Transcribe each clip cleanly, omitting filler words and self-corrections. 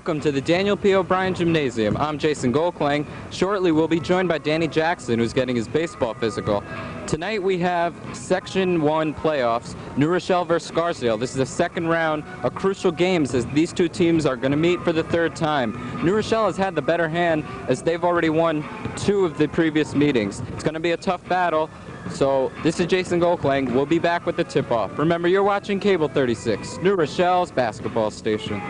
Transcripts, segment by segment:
Welcome to the Daniel P. O'Brien Gymnasium. I'm Jason Goldklang. Shortly we'll be joined by Danny Jackson, who's getting his baseball physical. Tonight we have Section 1 playoffs, New Rochelle versus Scarsdale. This is the second round, a crucial game as these two teams are going to meet for the third time. New Rochelle has had the better hand as they've already won 2 of the previous meetings. It's going to be a tough battle. So this is Jason Goldklang. We'll be back with the tip-off. Remember, you're watching Cable 36, New Rochelle's basketball station.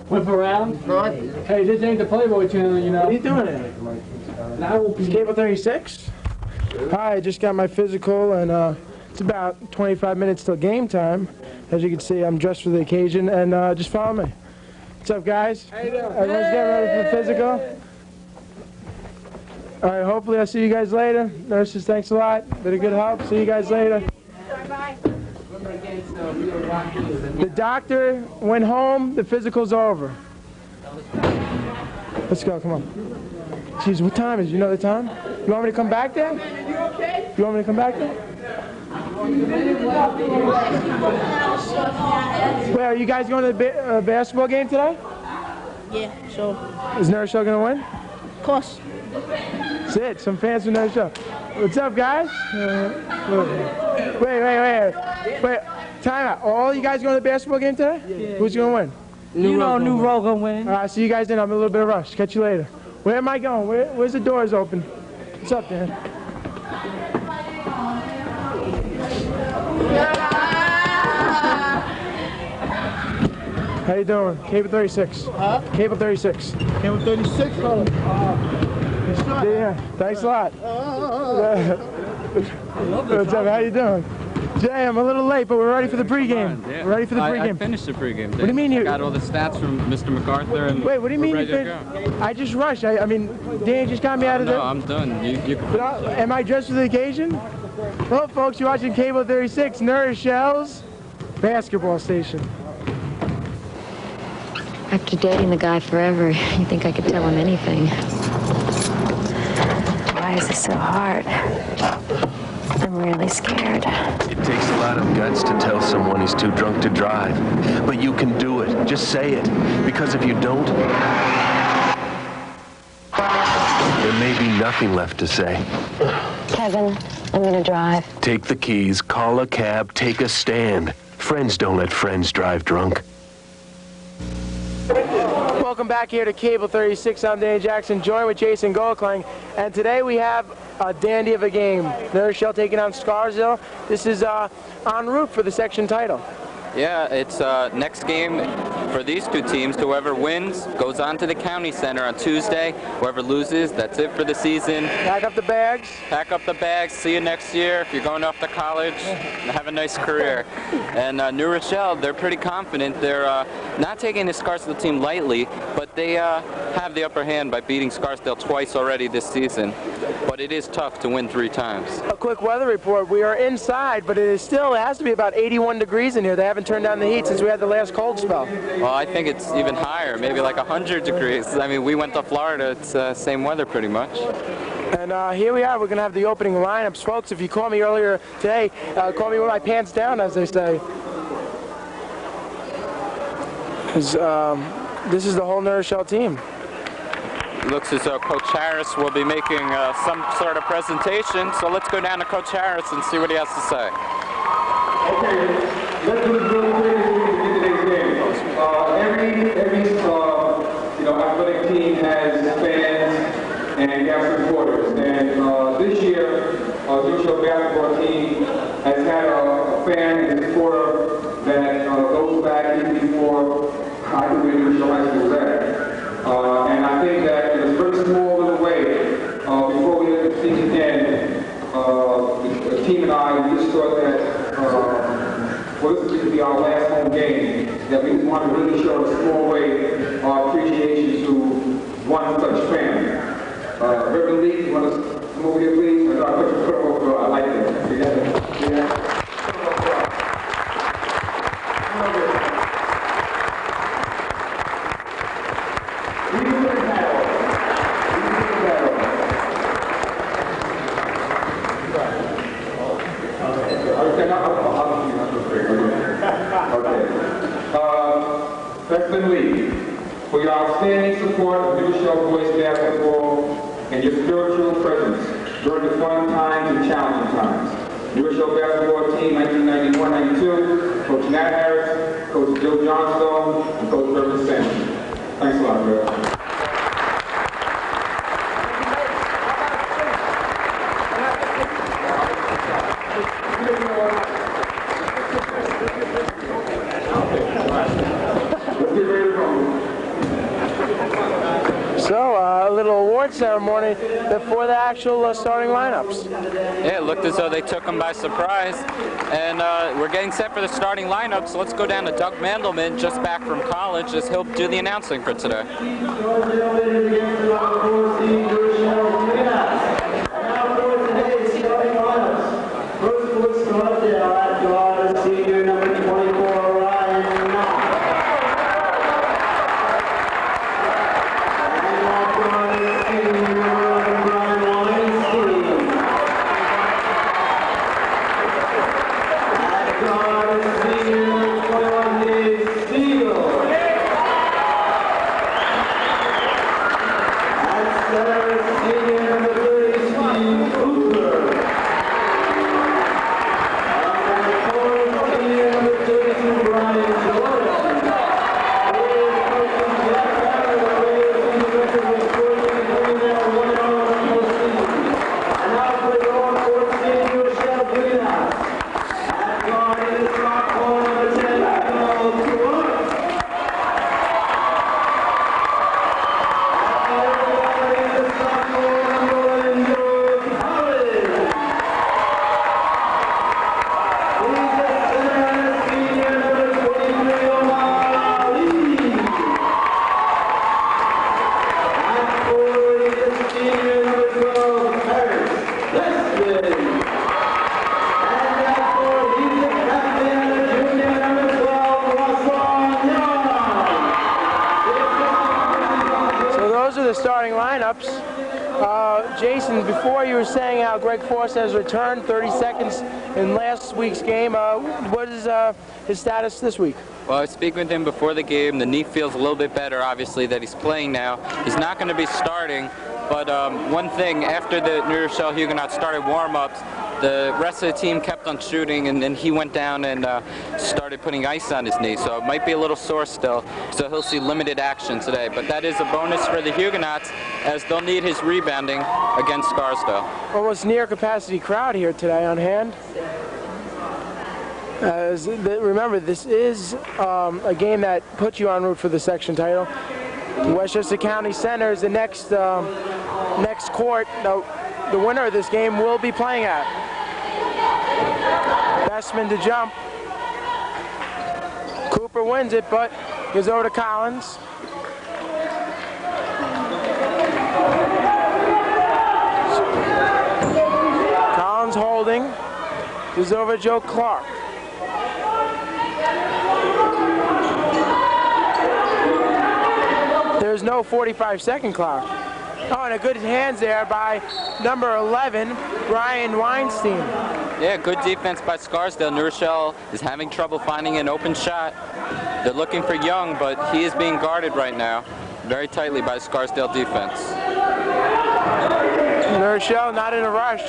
Whip around. Hey, this ain't the Playboy channel, you know. What are you doing here? It's Cable 36. Hi, I just got my physical, and it's about 25 minutes till game time. As you can see, I'm dressed for the occasion, and just follow me. What's up, guys? How you doing? Everyone's getting ready for the physical. All right, hopefully I'll see you guys later. Nurses, thanks a lot. Been a good help. See you guys later. Bye. The doctor went home. The physical's over. Let's go. Come on. Jeez, what time is it? You know the time? You want me to come back there? You want me to come back there? Wait, are you guys going to the basketball game today? Yeah, sure. Is New Rochelle going to win? Of course. That's it. Some fans from New Rochelle. What's up, guys? Wait. Time out. All you guys going to the basketball game today? Yeah. Who's going to win? New Roll gonna win. All right, see you guys then. I'm in a little bit of a rush. Catch you later. Where am I going? Where's the doors open? What's up, Dan? How you doing? Cable 36. Huh? Cable 36. Cable 36, brother. Yeah, thanks a lot. What's up? How you doing? Jay, I'm a little late, but we're ready for the pregame. Yeah. We're ready for the pregame. I finished the pregame. What do you mean you... I got all the stats from Mr. MacArthur and Wait, what do you mean you finished? I just rushed. I mean, Dan just got me out of there. No, I'm done. You But am I dressed for the occasion? Well, folks, you're watching Cable 36, New Rochelle's basketball station. After dating the guy forever, you think I could tell him anything. Why is this so hard? I'm really scared. It takes a lot of guts to tell someone he's too drunk to drive. But you can do it. Just say it. Because if you don't, there may be nothing left to say. Kevin, I'm gonna drive. Take the keys, call a cab, take a stand. Friends don't let friends drive drunk. Welcome back here to Cable 36. I'm Danny Jackson, joined with Jason Goldklang. And today we have a dandy of a game. New Rochelle taking on Scarsdale. This is en route for the section title. Yeah, it's next game for these two teams. Whoever wins goes on to the county center on Tuesday. Whoever loses, that's it for the season. Pack up the bags. Pack up the bags. See you next year. If you're going off to college, have a nice career. And New Rochelle, they're pretty confident. They're not taking the Scarsdale team lightly, but they have the upper hand by beating Scarsdale twice already this season. But it is tough to win 3 times. A quick weather report. We are inside, but it has to be about 81 degrees in here. They haven't turned down the heat since we had the last cold spell. Well, I think it's even higher, maybe like 100 degrees. I mean, we went to Florida. It's same weather pretty much. And here we are. We're going to have the opening lineups. Folks, if you called me earlier today, call me with my pants down, as they say. This is the whole New Rochelle team. It looks as though Coach Harris will be making some sort of presentation. So let's go down to Coach Harris and see what he has to say. Okay, let's do this real quick so we can get today's game. Every athletic team has fans and you have supporters. And this year, the New Rochelle basketball team has had a fan and supporter that goes back even before I think New Rochelle High School was at. And I think that in a very small little way, before we let the season end, the team and I just thought that well, this is going to be our last home game, that we want to really show a small way our appreciation to one such fan. Reverend Lee, you want to come over here, please? I like that. Yeah. Reverend Lee, for your outstanding support of New Rochelle boys basketball and your spiritual presence during the fun times and challenging times. New Rochelle basketball team 1991-92, Coach Nat Harris, Coach Joe Johnstone, and Coach Reverend Samuel. Thanks a lot, Reverend. So, a little award ceremony before the actual starting lineups. Yeah, it looked as though they took them by surprise. And we're getting set for the starting lineup, so let's go down to Doug Mandelman, just back from college, as he'll do the announcing for today. Starting lineups. Jason, before you were saying how Greg Force has returned 30 seconds in last week's game. What is his status this week? Well, I was speaking with him before the game. The knee feels a little bit better, obviously, that he's playing now. He's not going to be starting, but one thing, after the New Rochelle Huguenots started warm-ups, the rest of the team kept on shooting, and then he went down and started putting ice on his knee, so it might be a little sore still, so he'll see limited action today. But that is a bonus for the Huguenots, as they'll need his rebounding against Scarsdale. Almost near capacity crowd here today on hand. Remember, this is a game that puts you en route for the section title. Westchester County Center is the next court the winner of this game will be playing at. Bestman to jump. Cooper wins it, but goes over to Collins. Collins holding. Goes over to Joe Clark. There's no 45-second clock. Oh, and a good hands there by number 11, Brian Weinstein. Yeah, good defense by Scarsdale. New Rochelle is having trouble finding an open shot. They're looking for Young, but he is being guarded right now very tightly by Scarsdale defense. New Rochelle not in a rush.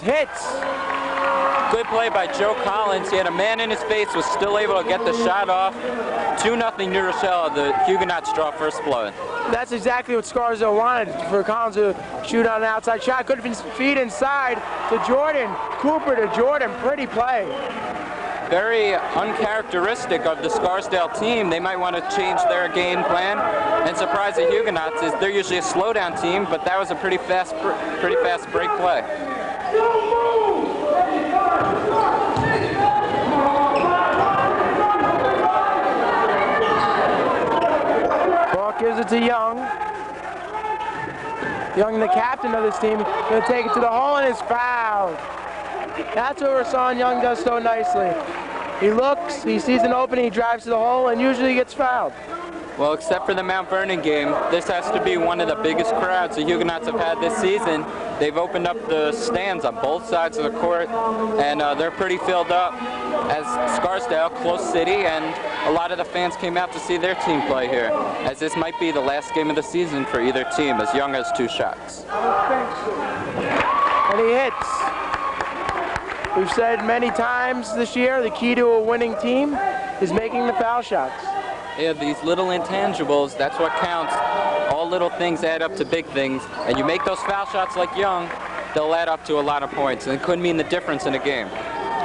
Hits. Good play by Joe Collins. He had a man in his face, was still able to get the shot off. 2-0 New Rochelle. The Huguenots draw first blood. That's exactly what Scarsdale wanted, for Collins to shoot on an outside shot. Could have been feed inside to Jordan. Cooper to Jordan. Pretty play. Very uncharacteristic of the Scarsdale team. They might want to change their game plan and surprise the Huguenots. They're usually a slowdown team, but that was a pretty fast break play. Ball gives it to Young. Young, the captain of this team, going to take it to the hole and is fouled. That's what Rasan Young does so nicely. He looks, he sees an opening, he drives to the hole, and usually gets fouled. Well, except for the Mount Vernon game, this has to be one of the biggest crowds the Huguenots have had this season. They've opened up the stands on both sides of the court, and they're pretty filled up. As Scarsdale, close city, and a lot of the fans came out to see their team play here, as this might be the last game of the season for either team, as young as 2 shots. And he hits. We've said many times this year, the key to a winning team is making the foul shots. Yeah, these little intangibles, that's what counts. All little things add up to big things, and you make those foul shots like Young, they'll add up to a lot of points, and it could mean the difference in a game.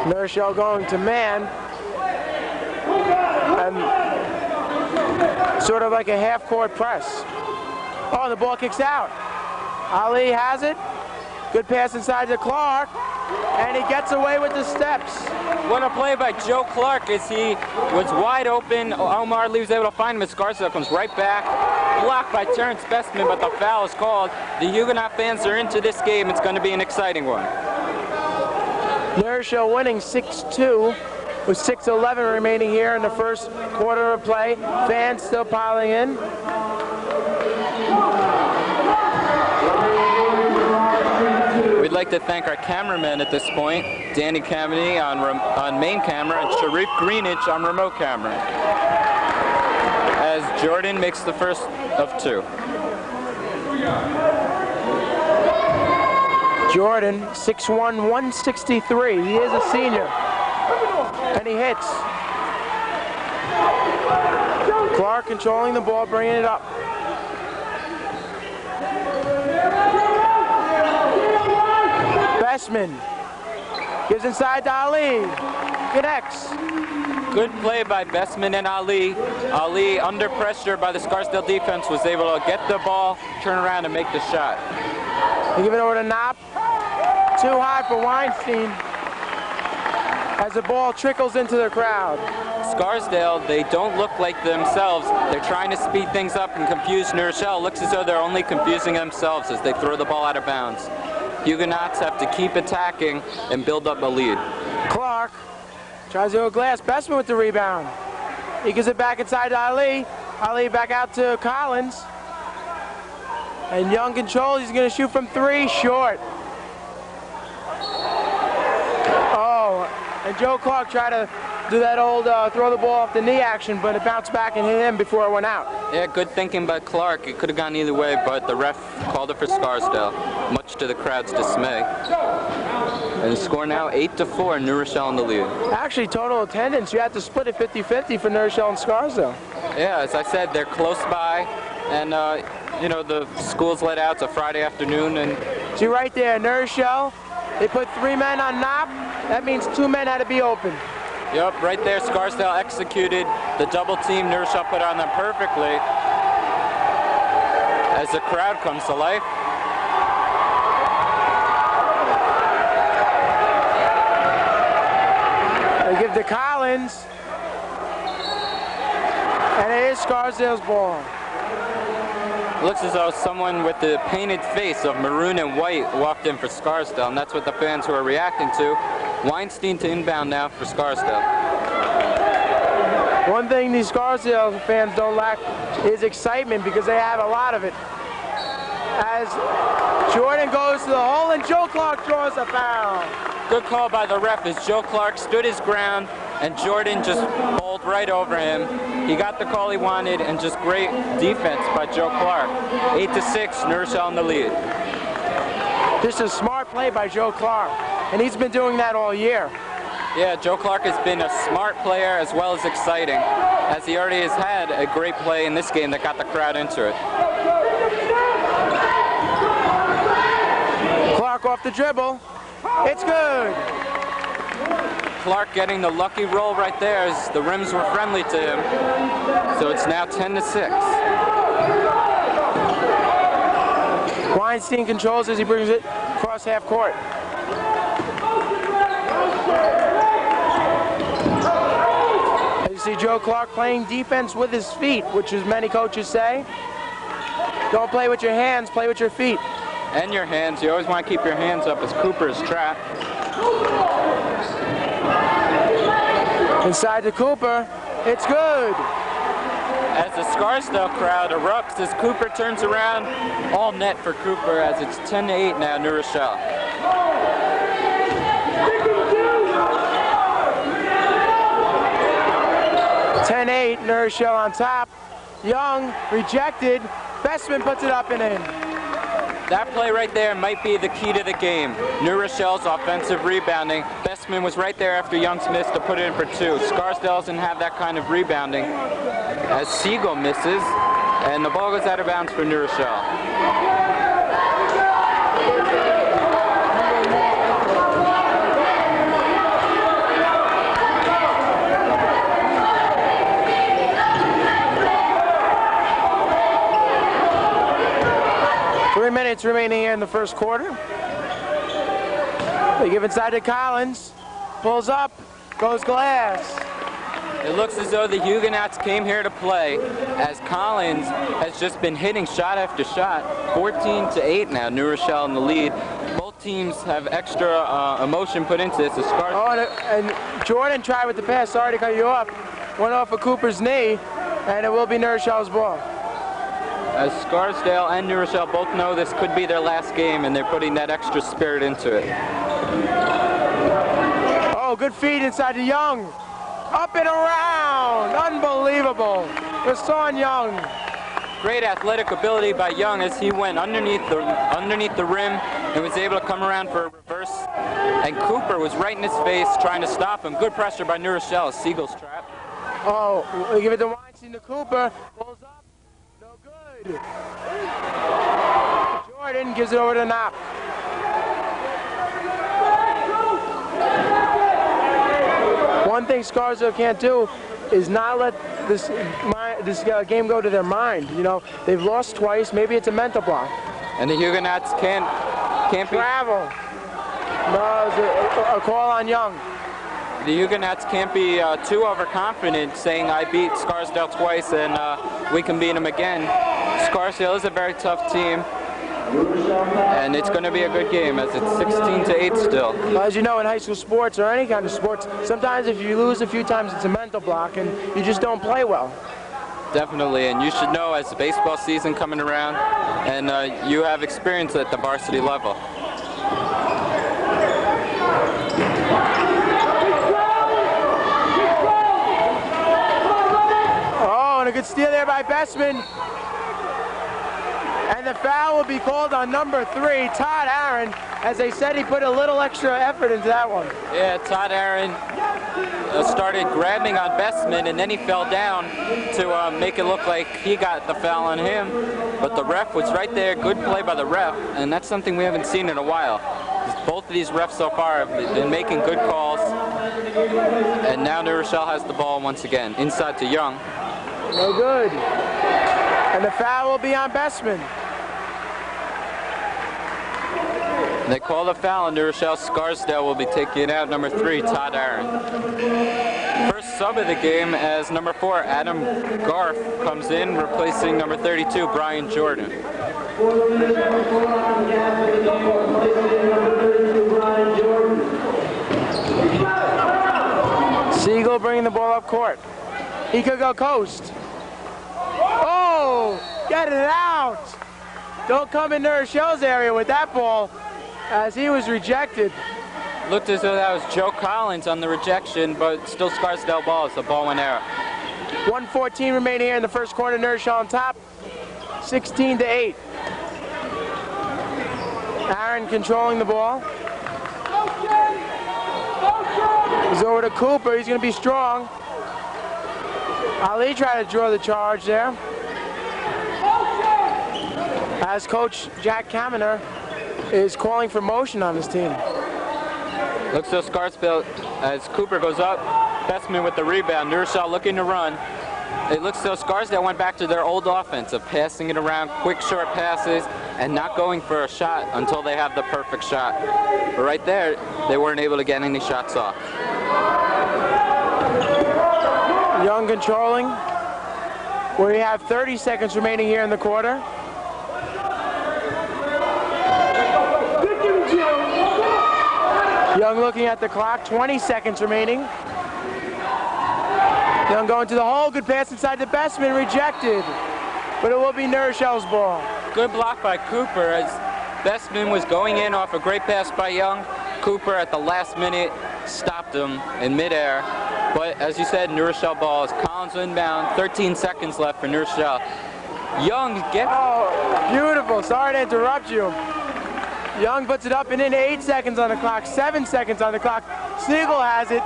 Nurshell going to man, and sort of like a half-court press. Oh, the ball kicks out. Ali has it. Good pass inside to Clark, and he gets away with the steps. What a play by Joe Clark as he was wide open. Omar Lee was able to find him as Scarsdale comes right back. Blocked by Terrence Bestman, but the foul is called. The Huguenot fans are into this game. It's going to be an exciting one. Nurshell winning 6-2 with 6:11 remaining here in the first quarter of play. Fans still piling in. We'd like to thank our cameramen at this point, Danny Kameny on main camera and Sharif Greenidge on remote camera, as Jordan makes the first of 2. Jordan, 6'1", 163. He is a senior. And he hits. Clark controlling the ball, bringing it up. Bestman gives inside to Ali. Connects. Good play by Bestman and Ali. Ali, under pressure by the Scarsdale defense, was able to get the ball, turn around, and make the shot. They give it over to Knopp. Too high for Weinstein as the ball trickles into the crowd. Scarsdale, they don't look like themselves. They're trying to speed things up and confuse Nurshell. Looks as though they're only confusing themselves as they throw the ball out of bounds. Huguenots have to keep attacking and build up a lead. Clark tries to go glass. Bestman with the rebound. He gives it back inside to Ali. Ali back out to Collins. And Young controls. He's going to shoot from 3, short. Oh, and Joe Clark tried to do that old throw the ball off the knee action, but it bounced back and hit him before it went out. Yeah, good thinking by Clark. It could have gone either way, but the ref called it for Scarsdale, much to the crowd's dismay. And the score now 8-4, New Rochelle in the lead. Actually, total attendance, you had to split it 50-50 for New Rochelle and Scarsdale. Yeah, as I said, they're close by, and you know, the school's let out. It's a Friday afternoon, and see right there, New Rochelle, they put 3 men on Knopp. That means 2 men had to be open. Yep, right there, Scarsdale executed the double team. New Rochelle put on them perfectly as the crowd comes to life. They give to Collins, and it is Scarsdale's ball. It looks as though someone with the painted face of maroon and white walked in for Scarsdale, and that's what the fans were reacting to. Weinstein to inbound now for Scarsdale. One thing these Scarsdale fans don't lack is excitement, because they have a lot of it. As Jordan goes to the hole and Joe Clark draws a foul. Good call by the ref as Joe Clark stood his ground and Jordan just bowled right over him. He got the call he wanted, and just great defense by Joe Clark. 8-6, New Rochelle in the lead. Just a smart play by Joe Clark, and he's been doing that all year. Yeah, Joe Clark has been a smart player as well as exciting, as he already has had a great play in this game that got the crowd into it. Clark off the dribble. It's good. Clark getting the lucky roll right there as the rims were friendly to him. So it's now 10-6. Weinstein controls as he brings it across half court. As you see Joe Clark playing defense with his feet, which as many coaches say, don't play with your hands, play with your feet. And your hands. You always want to keep your hands up as Cooper is trapped. Inside to Cooper. It's good. as the Scarsdale crowd erupts as Cooper turns around. All net for Cooper as it's 10-8 now, New Rochelle. 10-8, New Rochelle on top. Young rejected. Bestman puts it up and in. That play right there might be the key to the game. New Rochelle's offensive rebounding. Bestman was right there after Young's miss to put it in for 2. Scarsdale doesn't have that kind of rebounding as Siegel misses, and the ball goes out of bounds for New Rochelle. 3 minutes remaining here in the first quarter. They give inside to Collins. Pulls up, goes glass. It looks as though the Huguenots came here to play, as Collins has just been hitting shot after shot. 14-8 now, New Rochelle in the lead. Both teams have extra emotion put into this. And Jordan tried with the pass. Sorry to cut you off. Went off of Cooper's knee, and it will be New Rochelle's ball. As Scarsdale and New Rochelle both know this could be their last game, and they're putting that extra spirit into it. Oh, good feed inside to Young. Up and around. Unbelievable. Rashawn Young. Great athletic ability by Young as he went underneath the rim and was able to come around for a reverse. And Cooper was right in his face trying to stop him. Good pressure by New Rochelle. Siegel's trap. Oh, we give it to Weinstein to Cooper. Pulls up. No good. Jordan gives it over to Knopp. One thing Scarsdale can't do is not let this game go to their mind. You know, they've lost twice. Maybe it's a mental block. And the Huguenots can't travel. No, it's a call on Young. The Huguenots can't be too overconfident, saying I beat Scarsdale twice and we can beat them again. Scarsdale is a very tough team, and it's going to be a good game as it's 16-8 still. Well, as you know, in high school sports or any kind of sports, sometimes if you lose a few times, it's a mental block, and you just don't play well. Definitely, and you should know as the baseball season coming around, and you have experience at the varsity level. Oh, and a good steal there by Bestman. And the foul will be called on number 3, Todd Aaron. As they said, he put a little extra effort into that one. Yeah, Todd Aaron started grabbing on Bestman, and then he fell down to make it look like he got the foul on him. But the ref was right there. Good play by the ref, and that's something we haven't seen in a while. Both of these refs so far have been making good calls. And now New Rochelle has the ball once again. Inside to Young. No good. And the foul will be on Bestman. They call the foul on New Rochelle. Scarsdale will be taking out number 3, Todd Aaron. First sub of the game as number 4, Adam Garth, comes in, replacing number 32, Brian Jordan. Siegel bringing the ball up court. He could go coast. Oh, get it out. Don't come in New Rochelle's area with that ball, as he was rejected. Looked as though that was Joe Collins on the rejection, but still Scarsdale ball as the ball went out. 1:14 remaining here in the first quarter. New Rochelle on top, 16-8. Aaron controlling the ball. He's over to Cooper. He's going to be strong. Ali tried to draw the charge there. As Coach Jack Kaminer is calling for motion on his team. Looks so Scarsdale as Cooper goes up. Bestman with the rebound. New Rochelle looking to run. It looks so Scarsdale went back to their old offense of passing it around, quick short passes, and not going for a shot until they have the perfect shot. But right there, they weren't able to get any shots off. Young controlling. We have 30 seconds remaining here in the quarter. Young looking at the clock, 20 seconds remaining. Young going to the hole, good pass inside the Bestman, rejected. But it will be New Rochelle's ball. Good block by Cooper as Bestman was going in off a great pass by Young. Cooper at the last minute stopped him in midair. But as you said, New Rochelle ball is Collins inbound, 13 seconds left for New Rochelle. Young gets... Oh, beautiful. Sorry to interrupt you. Young puts it up and in, 8 seconds on the clock, 7 seconds on the clock. Siegel has it.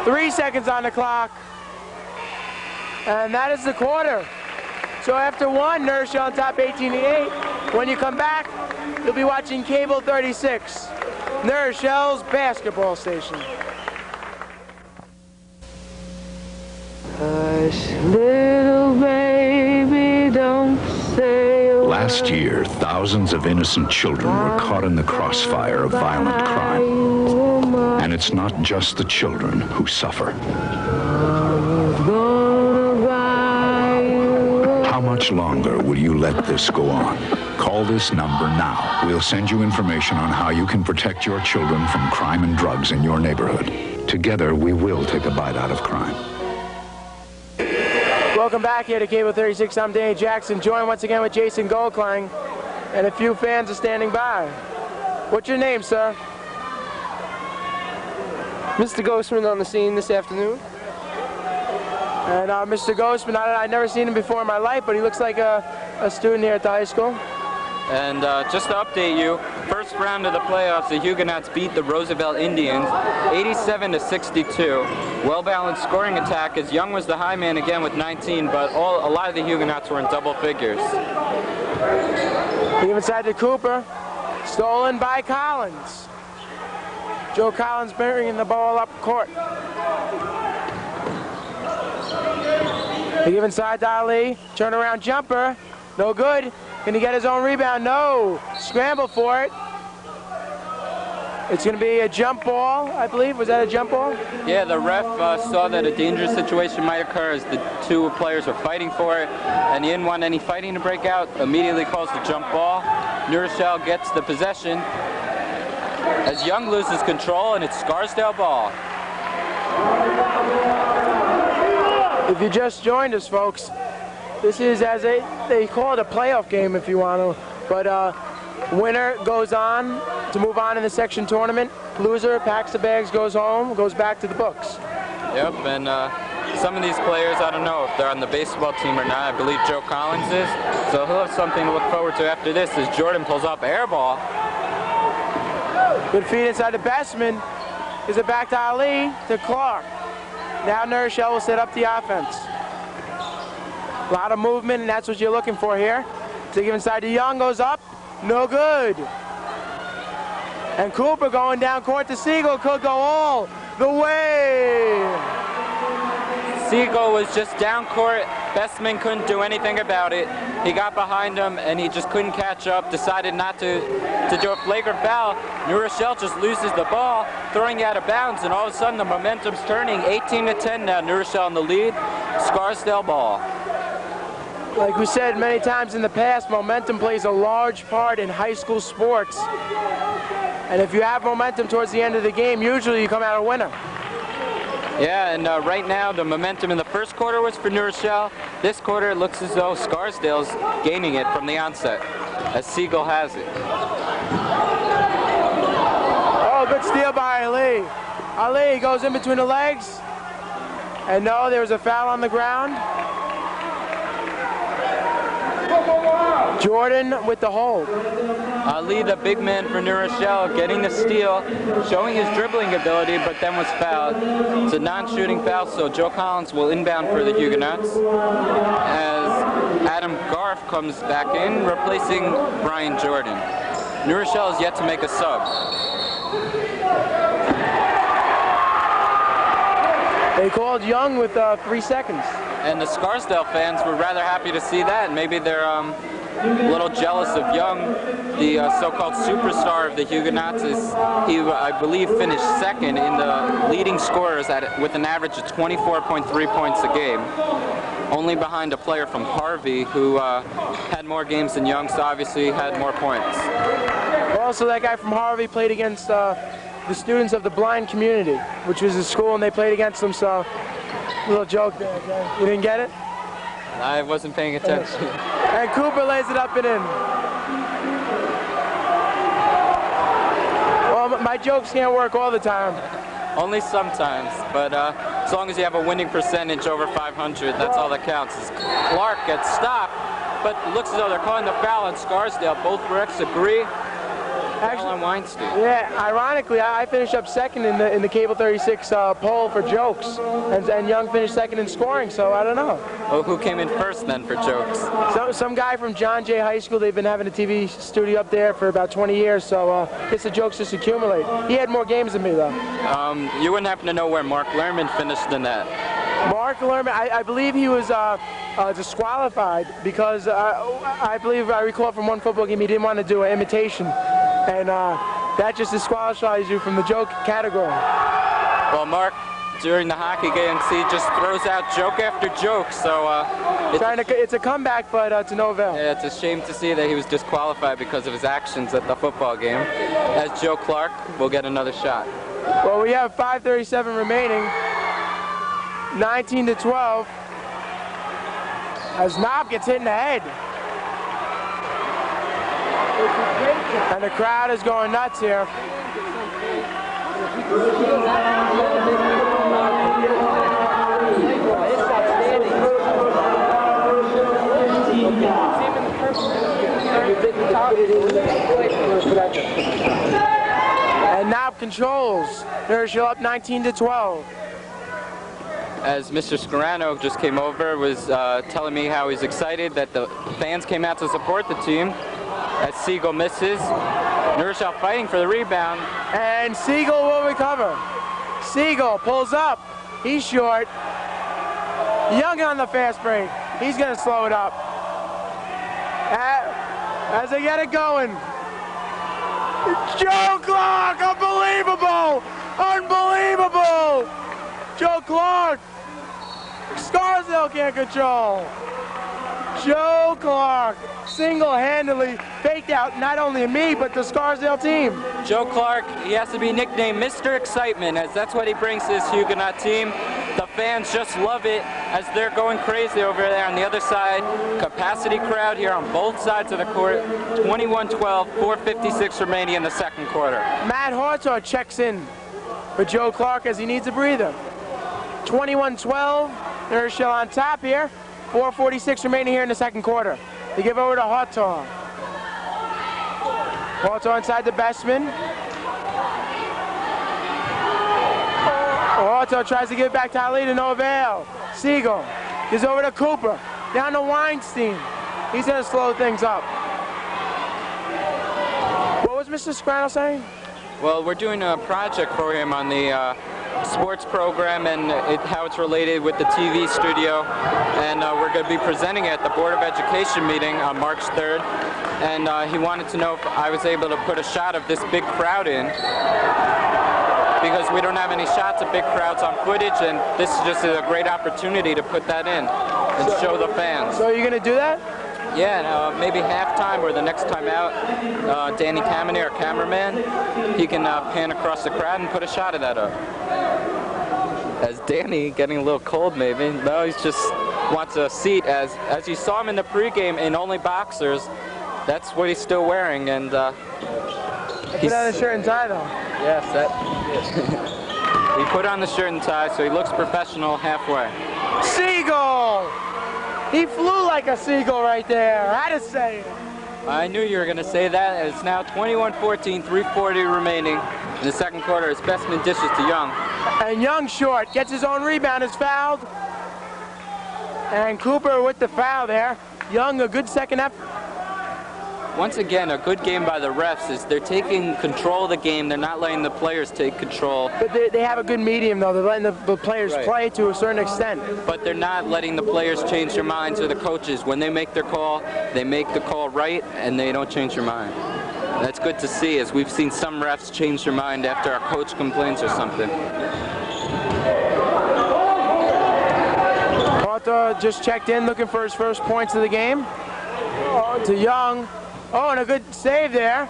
3 seconds on the clock. And that is the quarter. So after one, New Rochelle on top 18-8. When you come back, you'll be watching Cable 36, New Rochelle's basketball station. Hush, little baby, don't say a word. Last year, thousands of innocent children were caught in the crossfire of violent crime. And it's not just the children who suffer. How much longer will you let this go on? Call this number now. We'll send you information on how you can protect your children from crime and drugs in your neighborhood. Together, we will take a bite out of crime. Welcome back here to Cable 36. I'm Danny Jackson, joined once again with Jason Goldklang, and a few fans are standing by. What's your name, sir? Mr. Ghostman on the scene this afternoon. And Mr. Ghostman, I've never seen him before in my life, but he looks like a student here at the high school. And just to update you, first round of the playoffs, the Huguenots beat the Roosevelt Indians 87-62. Well-balanced scoring attack as Young was the high man again with 19, but a lot of the Huguenots were in double figures. Even inside to Cooper, stolen by Collins. Joe Collins bringing the ball up court. They give inside to Ali, turnaround jumper, no good. Can he get his own rebound? No. Scramble for it. It's going to be a jump ball, I believe. Was that a jump ball? Yeah, the ref saw that a dangerous situation might occur as the two players were fighting for it, and he didn't want any fighting to break out. Immediately calls the jump ball. New Rochelle gets the possession as Young loses control, and it's Scarsdale ball. If you just joined us, folks, this is they call it a playoff game if you want to, but winner goes on to move on in the section tournament. Loser packs the bags, goes home, goes back to the books. Yep, and some of these players, I don't know if they're on the baseball team or not. I believe Joe Collins is, so he'll have something to look forward to after this as Jordan pulls up air ball. Good feed inside the Bestman. Gives it back to Ali, to Clark. Now New Rochelle will set up the offense. A lot of movement, and that's what you're looking for here. To give inside to Young, goes up, no good. And Cooper going down court to Siegel, could go all the way. Siegel was just down court. Bestman couldn't do anything about it. He got behind him, and he just couldn't catch up, decided not to do a flagrant foul. New Rochelle just loses the ball, throwing it out of bounds, and all of a sudden the momentum's turning. 18-10 now, New Rochelle in the lead. Scarsdale ball. Like we said many times in the past, momentum plays a large part in high school sports. And if you have momentum towards the end of the game, usually you come out a winner. Yeah, and right now the momentum in the first quarter was for New Rochelle. This quarter it looks as though Scarsdale's gaining it from the onset, as Siegel has it. Oh, good steal by Ali. Ali goes in between the legs. And no, there was a foul on the ground. Jordan with the hold. Ali, the big man for New Rochelle, getting the steal, showing his dribbling ability, but then was fouled. It's a non-shooting foul, so Joe Collins will inbound for the Huguenots as Adam Garf comes back in, replacing Brian Jordan. New Rochelle is yet to make a sub. They called Young with 3 seconds. And the Scarsdale fans were rather happy to see that. Maybe they're a little jealous of Young, the so-called superstar of the Huguenots. He, I believe, finished second in the leading scorers with an average of 24.3 points a game. Only behind a player from Harvey who had more games than Young, so obviously had more points. Also, that guy from Harvey played against the students of the blind community, which was a school, and they played against them, so Little joke there, okay? You didn't get it? I wasn't paying attention. And Cooper lays it up and in. Well, my jokes can't work all the time. Only sometimes, but as long as you have a winning percentage over 500, that's all that counts. As Clark gets stopped, but it looks as though they're calling the foul on Scarsdale. Both refs agree. Actually, on Weinstein. Yeah, ironically, I finished up second in the Cable 36 poll for jokes, and Young finished second in scoring, so I don't know. Well, who came in first then for jokes? So, some guy from John Jay High School. They've been having a TV studio up there for about 20 years, so I guess the jokes just accumulate. He had more games than me, though. You wouldn't happen to know where Mark Lerman finished in that? Mark Lerman, I believe he was disqualified because I believe I recall from one football game he didn't want to do an imitation. And that just disqualifies you from the joke category. Well, Mark, during the hockey games, he just throws out joke after joke, so it's a comeback, but it's no avail. Yeah, it's a shame to see that he was disqualified because of his actions at the football game. As Joe Clark will get another shot. Well, we have 5:37 remaining, 19-12, as Knob gets hit in the head. And the crowd is going nuts here. And Knob controls. Herschel up 19-12. As Mr. Scarano just came over, was telling me how he's excited that the fans came out to support the team. As Siegel misses, New Rochelle fighting for the rebound. And Siegel will recover. Siegel pulls up. He's short. Young on the fast break. He's going to slow it up. As they get it going. Joe Clark, unbelievable! Unbelievable! Joe Clark. Scarsdale can't control. Joe Clark single-handedly faked out not only me, but the Scarsdale team. Joe Clark, he has to be nicknamed Mr. Excitement, as that's what he brings to his Huguenot team. The fans just love it as they're going crazy over there on the other side. Capacity crowd here on both sides of the court. 21-12, 4:56 remaining in the second quarter. Matt Hartor checks in for Joe Clark as he needs a breather. 21-12, Herschel on top here. 4:46 remaining here in the second quarter. They give over to Hartor. Hartor inside the Bestman. Hartor tries to give it back to Ali to no avail. Siegel gives over to Cooper. Down to Weinstein. He's going to slow things up. What was Mr. Scrannell saying? Well, we're doing a project for him on the sports program and how it's related with the TV studio, and we're going to be presenting it at the Board of Education meeting on March 3rd, and he wanted to know if I was able to put a shot of this big crowd in, because we don't have any shots of big crowds on footage, and this is just a great opportunity to put that in and show the fans. So you're going to do that? Yeah, maybe halftime or the next time out, Danny Kameny, our cameraman, he can pan across the crowd and put a shot of that up. As Danny, getting a little cold maybe, no, he just wants a seat. As you saw him in the pregame in only boxers, that's what he's still wearing, and He put on a shirt and tie though. Yes, he put on the shirt and tie, so he looks professional halfway. Siegel! He flew like a seagull right there. I had to say it. I knew you were going to say that. It's now 21-14, 3:40 remaining in the second quarter. As Bestman dishes to Young. And Young short, gets his own rebound, is fouled. And Cooper with the foul there. Young, a good second effort. Once again, a good game by the refs is they're taking control of the game. They're not letting the players take control. But they have a good medium, though. They're letting the players play to a certain extent. But they're not letting the players change their minds, or the coaches. When they make their call, they make the call right, and they don't change their mind. That's good to see, as we've seen some refs change their mind after our coach complains or something. Hartor just checked in, looking for his first points of the game. To Young. Oh, and a good save there.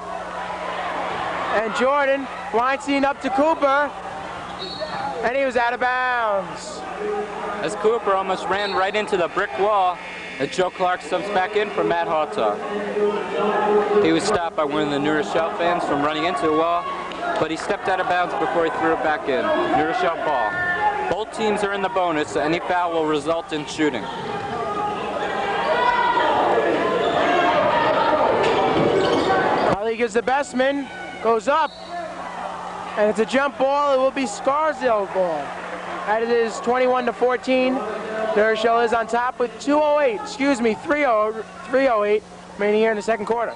And Jordan, Weinstein up to Cooper. And he was out of bounds. As Cooper almost ran right into the brick wall, as Joe Clark subs back in for Matt Hartog. He was stopped by one of the New Rochelle fans from running into the wall, but he stepped out of bounds before he threw it back in. New Rochelle ball. Both teams are in the bonus, so any foul will result in shooting. Ali gives the bestman, goes up, and it's a jump ball. It will be Scarsdale's ball. And it is 21-14. New Rochelle is on top with 3:08 remaining here in the second quarter.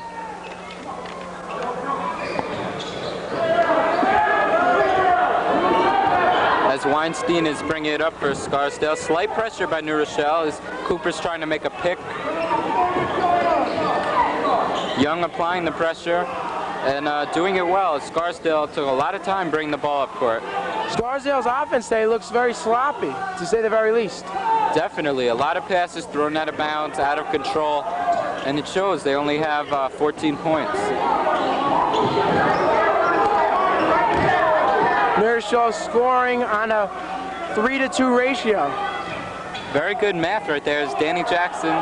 As Weinstein is bringing it up for Scarsdale. Slight pressure by New Rochelle as Cooper's trying to make a pick. Young applying the pressure and doing it well. Scarsdale took a lot of time bringing the ball up court. Scarsdale's offense today looks very sloppy, to say the very least. Definitely. A lot of passes thrown out of bounds, out of control, and it shows they only have 14 points. New Rochelle scoring on a 3-to-2 ratio. Very good math right there as Danny Jackson,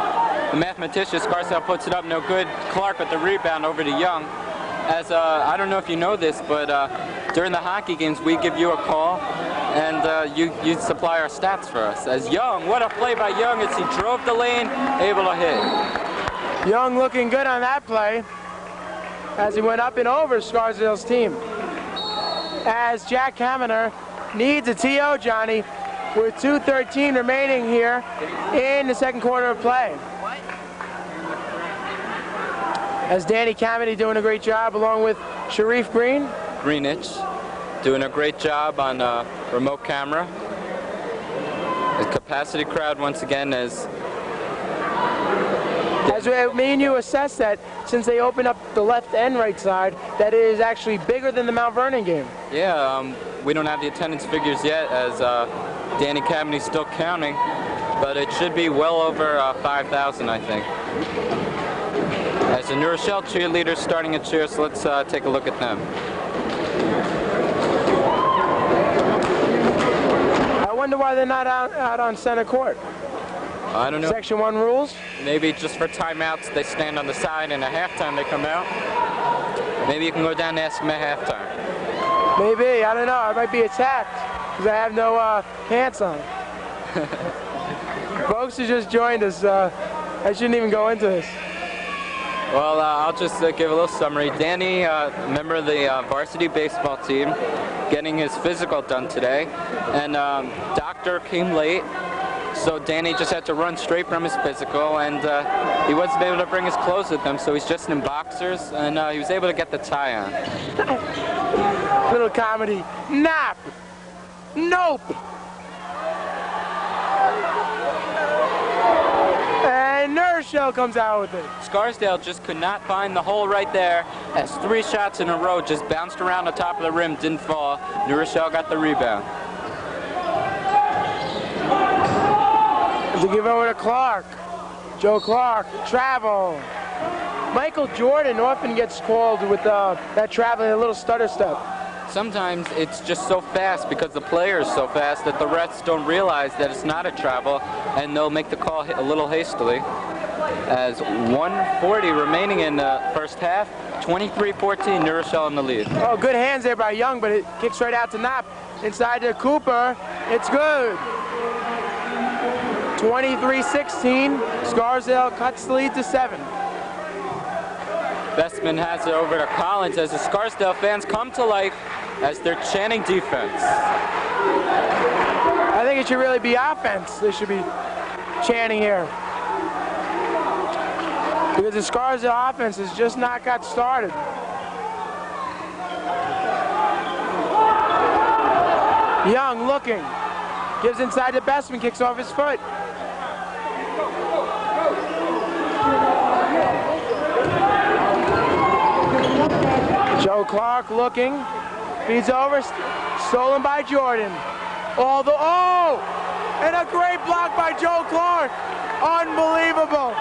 the mathematician. Scarsdale puts it up, no good. Clark with the rebound over to Young. As I don't know if you know this, but during the hockey games we give you a call and you supply our stats for us. As Young, what a play by Young as he drove the lane, able to hit. Young looking good on that play as he went up and over Scarsdale's team. As Jack Kaminer needs a TO, Johnny, with 2:13 remaining here in the second quarter of play. As Danny Kaminer doing a great job along with Sharif Greenwich doing a great job on remote camera. The capacity crowd once again as me and you assess that since they opened up the left and right side, that it is actually bigger than the Mount Vernon game. Yeah, we don't have the attendance figures yet as Danny Kaminer still counting, but it should be well over 5,000, I think. As the New Rochelle cheerleaders starting a cheer, so let's take a look at them. I wonder why they're not out on center court. I don't know. Section 1 rules? Maybe just for timeouts they stand on the side and at halftime they come out. Maybe you can go down and ask them at halftime. Maybe, I don't know. I might be attacked because I have no pants on. Folks who just joined us, I shouldn't even go into this. Well, I'll just give a little summary. Danny, member of the varsity baseball team, getting his physical done today, and doctor came late, so Danny just had to run straight from his physical, and he wasn't able to bring his clothes with him, so he's just in boxers, and he was able to get the tie on. Little comedy. Nap! Nope! And New Rochelle comes out with it. Scarsdale just could not find the hole right there as 3 shots in a row just bounced around the top of the rim, didn't fall. New Rochelle got the rebound. To give over to Clark. Joe Clark, travel. Michael Jordan often gets called with that traveling, a little stutter step. Sometimes it's just so fast because the player is so fast that the refs don't realize that it's not a travel and they'll make the call a little hastily. As 1:40 remaining in the first half, 23-14, New Rochelle in the lead. Oh, good hands there by Young, but it kicks right out to Knopp. Inside to Cooper, it's good. 23-16, Scarsdale cuts the lead to 7. Bestman has it over to Collins as the Scarsdale fans come to life as they're chanting defense. I think it should really be offense. They should be chanting here. Because the Scarsdale offense has just not got started. Young looking. Gives inside to Bestman, kicks off his foot. Joe Clark looking, feeds over, stolen by Jordan. And a great block by Joe Clark. Unbelievable.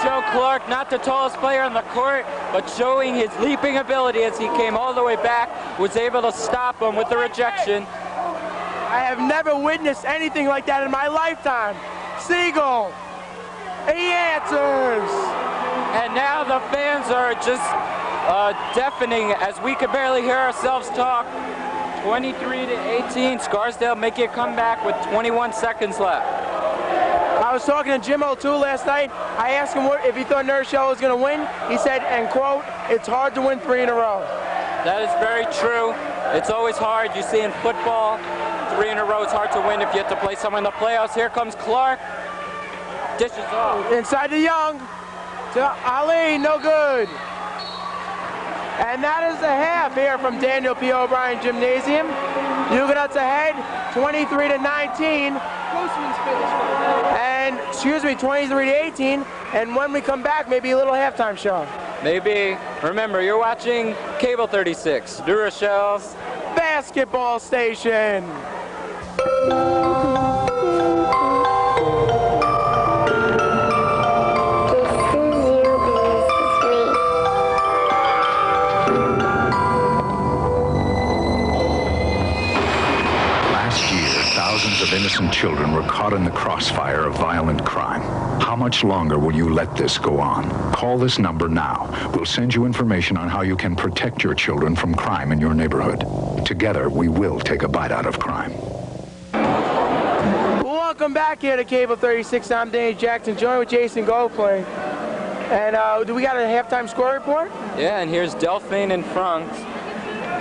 Joe Clark, not the tallest player on the court, but showing his leaping ability as he came all the way back, was able to stop him with the rejection. I have never witnessed anything like that in my lifetime. Siegel, he answers. And now the fans are just deafening as we could barely hear ourselves talk. 23-18, Scarsdale making a comeback with 21 seconds left. I was talking to Jim O'Toole last night. I asked him if he thought New Rochelle was going to win. He said, and quote, "It's hard to win 3 in a row." That is very true. It's always hard. You see in football, 3 in a row, it's hard to win if you have to play someone in the playoffs. Here comes Clark. Dishes off. Inside to Young. To Ali, no good. And that is the half here from Daniel P. O'Brien Gymnasium. Huguenots ahead, 23-19. And, 23-18. And when we come back, maybe a little halftime show. Maybe. Remember, you're watching Cable 36, New Rochelle's basketball station. Thousands of innocent children were caught in the crossfire of violent crime. How much longer will you let this go on? Call this number now. We'll send you information on how you can protect your children from crime in your neighborhood. Together, we will take a bite out of crime. Welcome back here to Cable 36. I'm Danny Jackson, joined with Jason Goldkling. And do we got a halftime score report? Yeah, and here's Delphine in front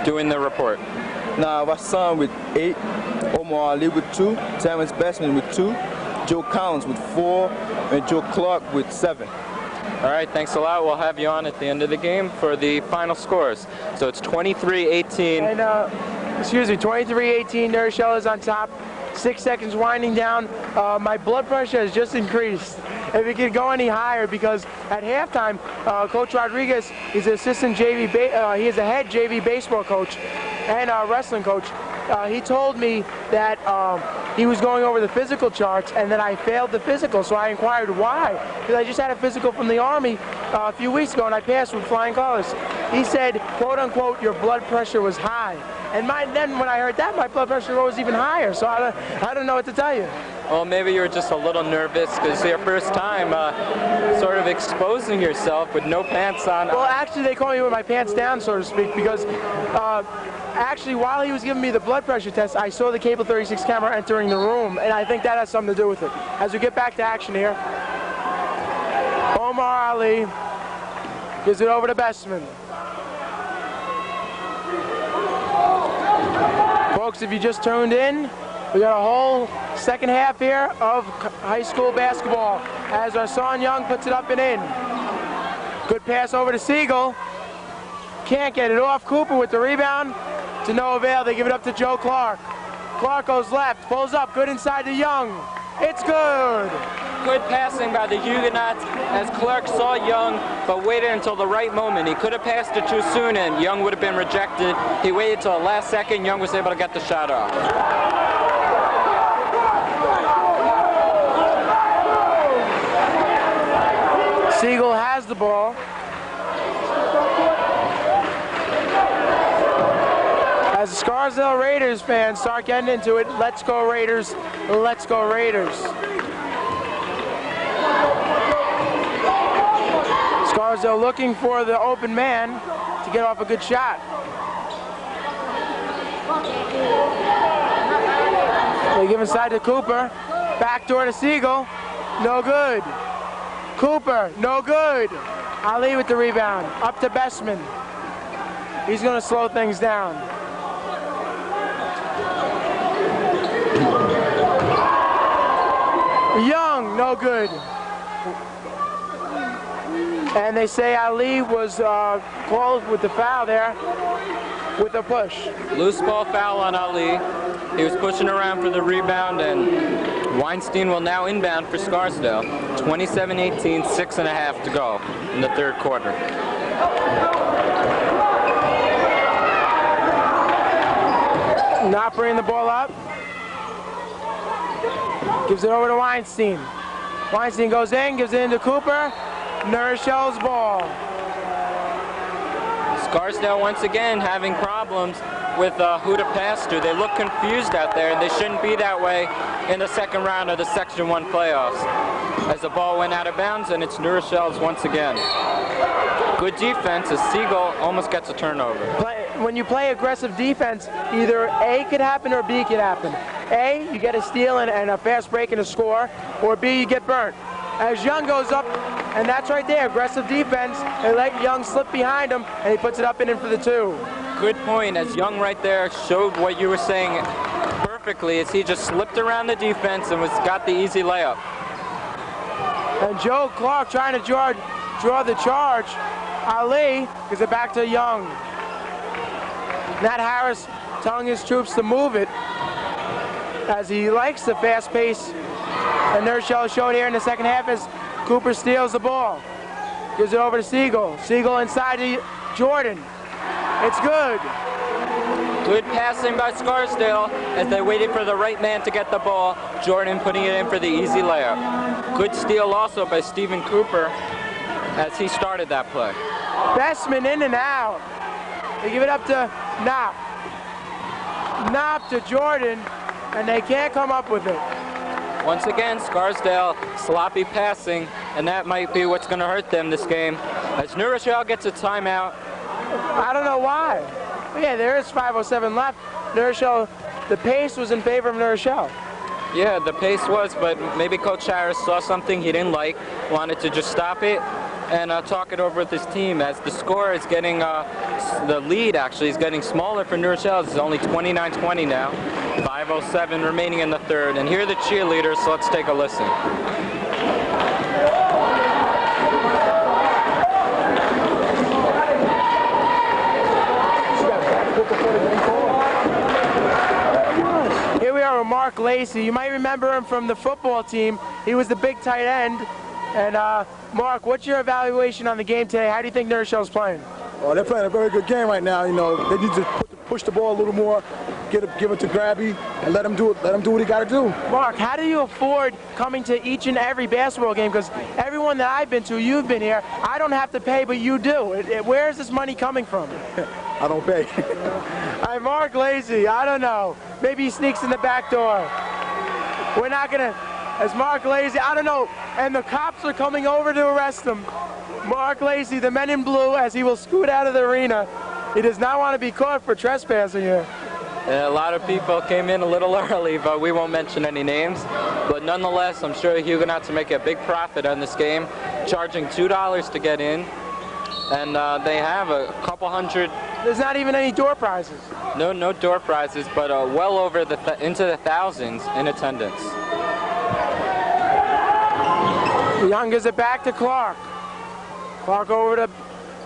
doing the report. Now, Vassan with 8, Omar Ali with 2, Terrence Bestman with 2, Joe Collins with 4, and Joe Clark with 7. All right, thanks a lot. We'll have you on at the end of the game for the final scores. So it's 23-18. And, 23-18, New Rochelle is on top. 6 seconds winding down. My blood pressure has just increased. If it could go any higher, because at halftime, Coach Rodriguez is an assistant JV, he is a head JV baseball coach and wrestling coach. He told me that he was going over the physical charts and that I failed the physical, so I inquired why. Because I just had a physical from the Army a few weeks ago and I passed with flying colors. He said, quote unquote, your blood pressure was high. And then when I heard that, my blood pressure was even higher, so I don't know what to tell you. Well, maybe you were just a little nervous because it's your first time sort of exposing yourself with no pants on. Well, actually, they called me with my pants down, so to speak, because actually, while he was giving me the blood pressure test, I saw the Cable 36 camera entering the room, and I think that has something to do with it. As we get back to action here, Omar Ali gives it over to Bestman. Folks, if you just tuned in, we got a whole second half here of high school basketball as our son Young puts it up and in. Good pass over to Siegel. Can't get it off. Cooper with the rebound. To no avail. They give it up to Joe Clark. Clark goes left, pulls up, good inside to Young. It's good. Good passing by the Huguenots as Clark saw Young, but waited until the right moment. He could have passed it too soon and Young would have been rejected. He waited till the last second. Young was able to get the shot off. Siegel has the ball. As the Scarsdale Raiders fans start getting into it, let's go Raiders, let's go Raiders. Scarsdale looking for the open man to get off a good shot. They give inside to Cooper, backdoor to Siegel, no good. Cooper, no good. Ali with the rebound, up to Bestman. He's going to slow things down. Young, no good. And they say Ali was called with the foul there with a push. Loose ball foul on Ali. He was pushing around for the rebound, and Weinstein will now inbound for Scarsdale. 27-18, 6.5 to go in the third quarter. Not bringing the ball up. Gives it over to Weinstein. Weinstein goes in, gives it into Cooper. New Rochelle's ball. Scarsdale once again having problems with who to pass to. They look confused out there, and they shouldn't be that way in the second round of the Section 1 playoffs. As the ball went out of bounds, and it's New Rochelle's once again. Good defense as Siegel almost gets a turnover. When you play aggressive defense, either A could happen or B could happen. A, you get a steal and a fast break and a score, or B, you get burnt. As Young goes up, and that's right there, aggressive defense, they let Young slip behind him, and he puts it up and in for the 2. Good point, as Young right there showed what you were saying perfectly, as he just slipped around the defense and got the easy layup. And Joe Clark trying to draw the charge. Ali gives it back to Young. Nat Harris telling his troops to move it, as he likes the fast pace. And New Rochelle showed here in the second half as Cooper steals the ball. Gives it over to Siegel. Siegel inside to Jordan. It's good. Good passing by Scarsdale as they waited for the right man to get the ball. Jordan putting it in for the easy layup. Good steal also by Stephen Cooper as he started that play. Bestman in and out. They give it up to Knopp. Knopp to Jordan, and they can't come up with it. Once again, Scarsdale sloppy passing, and that might be what's going to hurt them this game. As New Rochelle gets a timeout. I don't know why. Yeah, there is 5:07 left. New Rochelle, the pace was in favor of New Rochelle. Yeah, the pace was, but maybe Coach Harris saw something he didn't like, wanted to just stop it and talk it over with his team, as the score is getting, the lead actually is getting smaller for New Rochelle. It's only 29-20 now. 5:07 remaining in the third, and here are the cheerleaders, so let's take a listen. Here we are with Mark Lacey. You might remember him from the football team. He was the big tight end. And Mark, what's your evaluation on the game today? How do you think New Rochelle's playing? Oh, they're playing a very good game right now. You know, they need to push the ball a little more, give it to Grabby, and let him do it. Let him do what he got to do. Mark, how do you afford coming to each and every basketball game? Because everyone that I've been to, you've been here. I don't have to pay, but you do. Where is this money coming from? I don't pay. All right, Mark Lacey, I don't know. Maybe he sneaks in the back door. We're not gonna. As Mark Lacey, I don't know. And the cops are coming over to arrest him. Mark Lacey, the men in blue, as he will scoot out of the arena. He does not want to be caught for trespassing here. A lot of people came in a little early, but we won't mention any names. But nonetheless, I'm sure the Huguenots will make a big profit on this game, charging $2 to get in. And they have a couple hundred. There's not even any door prizes. No door prizes, but well over into the thousands in attendance. Young gives it back to Clark. Clark over to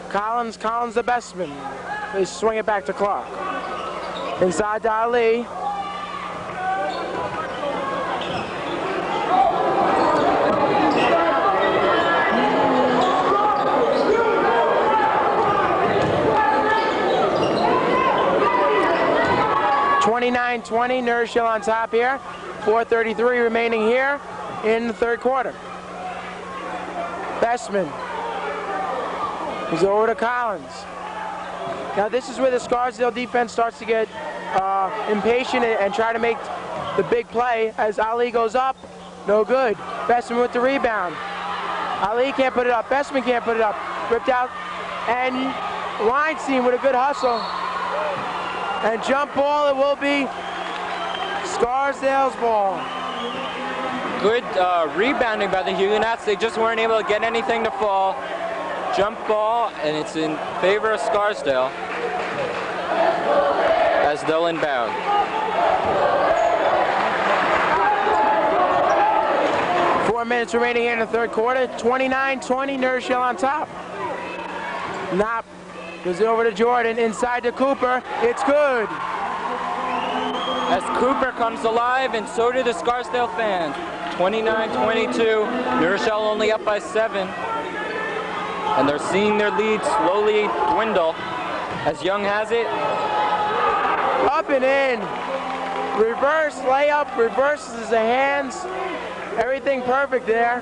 Collins. Collins the bestman. They swing it back to Clark. Inside to Ali. (29-20), New Rochelle on top here. 4:33 remaining here in the third quarter. Bestman. He's over to Collins. Now this is where the Scarsdale defense starts to get impatient and try to make the big play as Ali goes up. No good. Bestman with the rebound. Ali can't put it up. Bestman can't put it up. Ripped out. And Weinstein with a good hustle. And jump ball, it will be Scarsdale's ball. Good rebounding by the Huguenots. They just weren't able to get anything to fall. Jump ball, and it's in favor of Scarsdale as they'll inbound. Four minutes remaining here in the third quarter. 29-20, New Rochelle on top. Knopp goes over to Jordan, inside to Cooper. It's good. As Cooper comes alive, and so do the Scarsdale fans. 29-22, New Rochelle only up by 7. And they're seeing their lead slowly dwindle as Young has it. Up and in. Reverse layup, reverses the hands. Everything perfect there.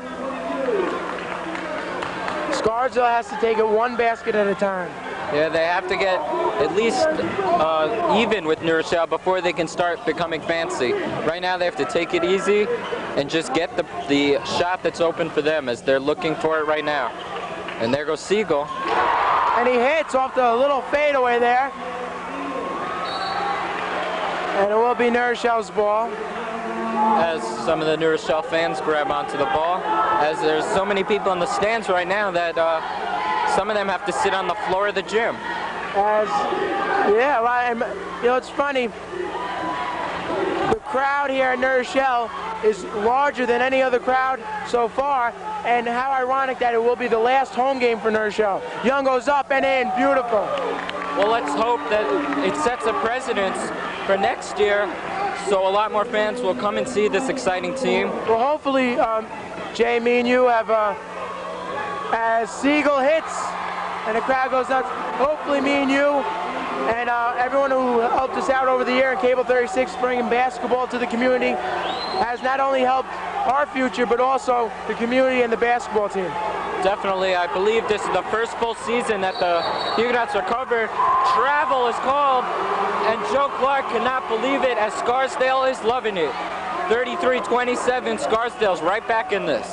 Scarsdale has to take it one basket at a time. Yeah, they have to get at least even with New Rochelle before they can start becoming fancy. Right now they have to take it easy and just get the shot that's open for them as they're looking for it right now. And there goes Siegel. And he hits off the little fadeaway there. And it will be New Rochelle's ball. As some of the New Rochelle fans grab onto the ball, as there's so many people in the stands right now that some of them have to sit on the floor of the gym. Yeah, you know, it's funny. The crowd here in New Rochelle is larger than any other crowd so far, and how ironic that it will be the last home game for New Rochelle. Young goes up and in, beautiful. Well, let's hope that it sets a precedence for next year, so a lot more fans will come and see this exciting team. Well, hopefully, Jay, me and you have, as Siegel hits and the crowd goes nuts, hopefully me and you and everyone who helped us out over the year in Cable 36 bringing basketball to the community has not only helped our future, but also the community and the basketball team. Definitely, I believe this is the first full season that the Huguenots are covered. Travel is called, and Joe Clark cannot believe it as Scarsdale is loving it. 33-27, Scarsdale's right back in this.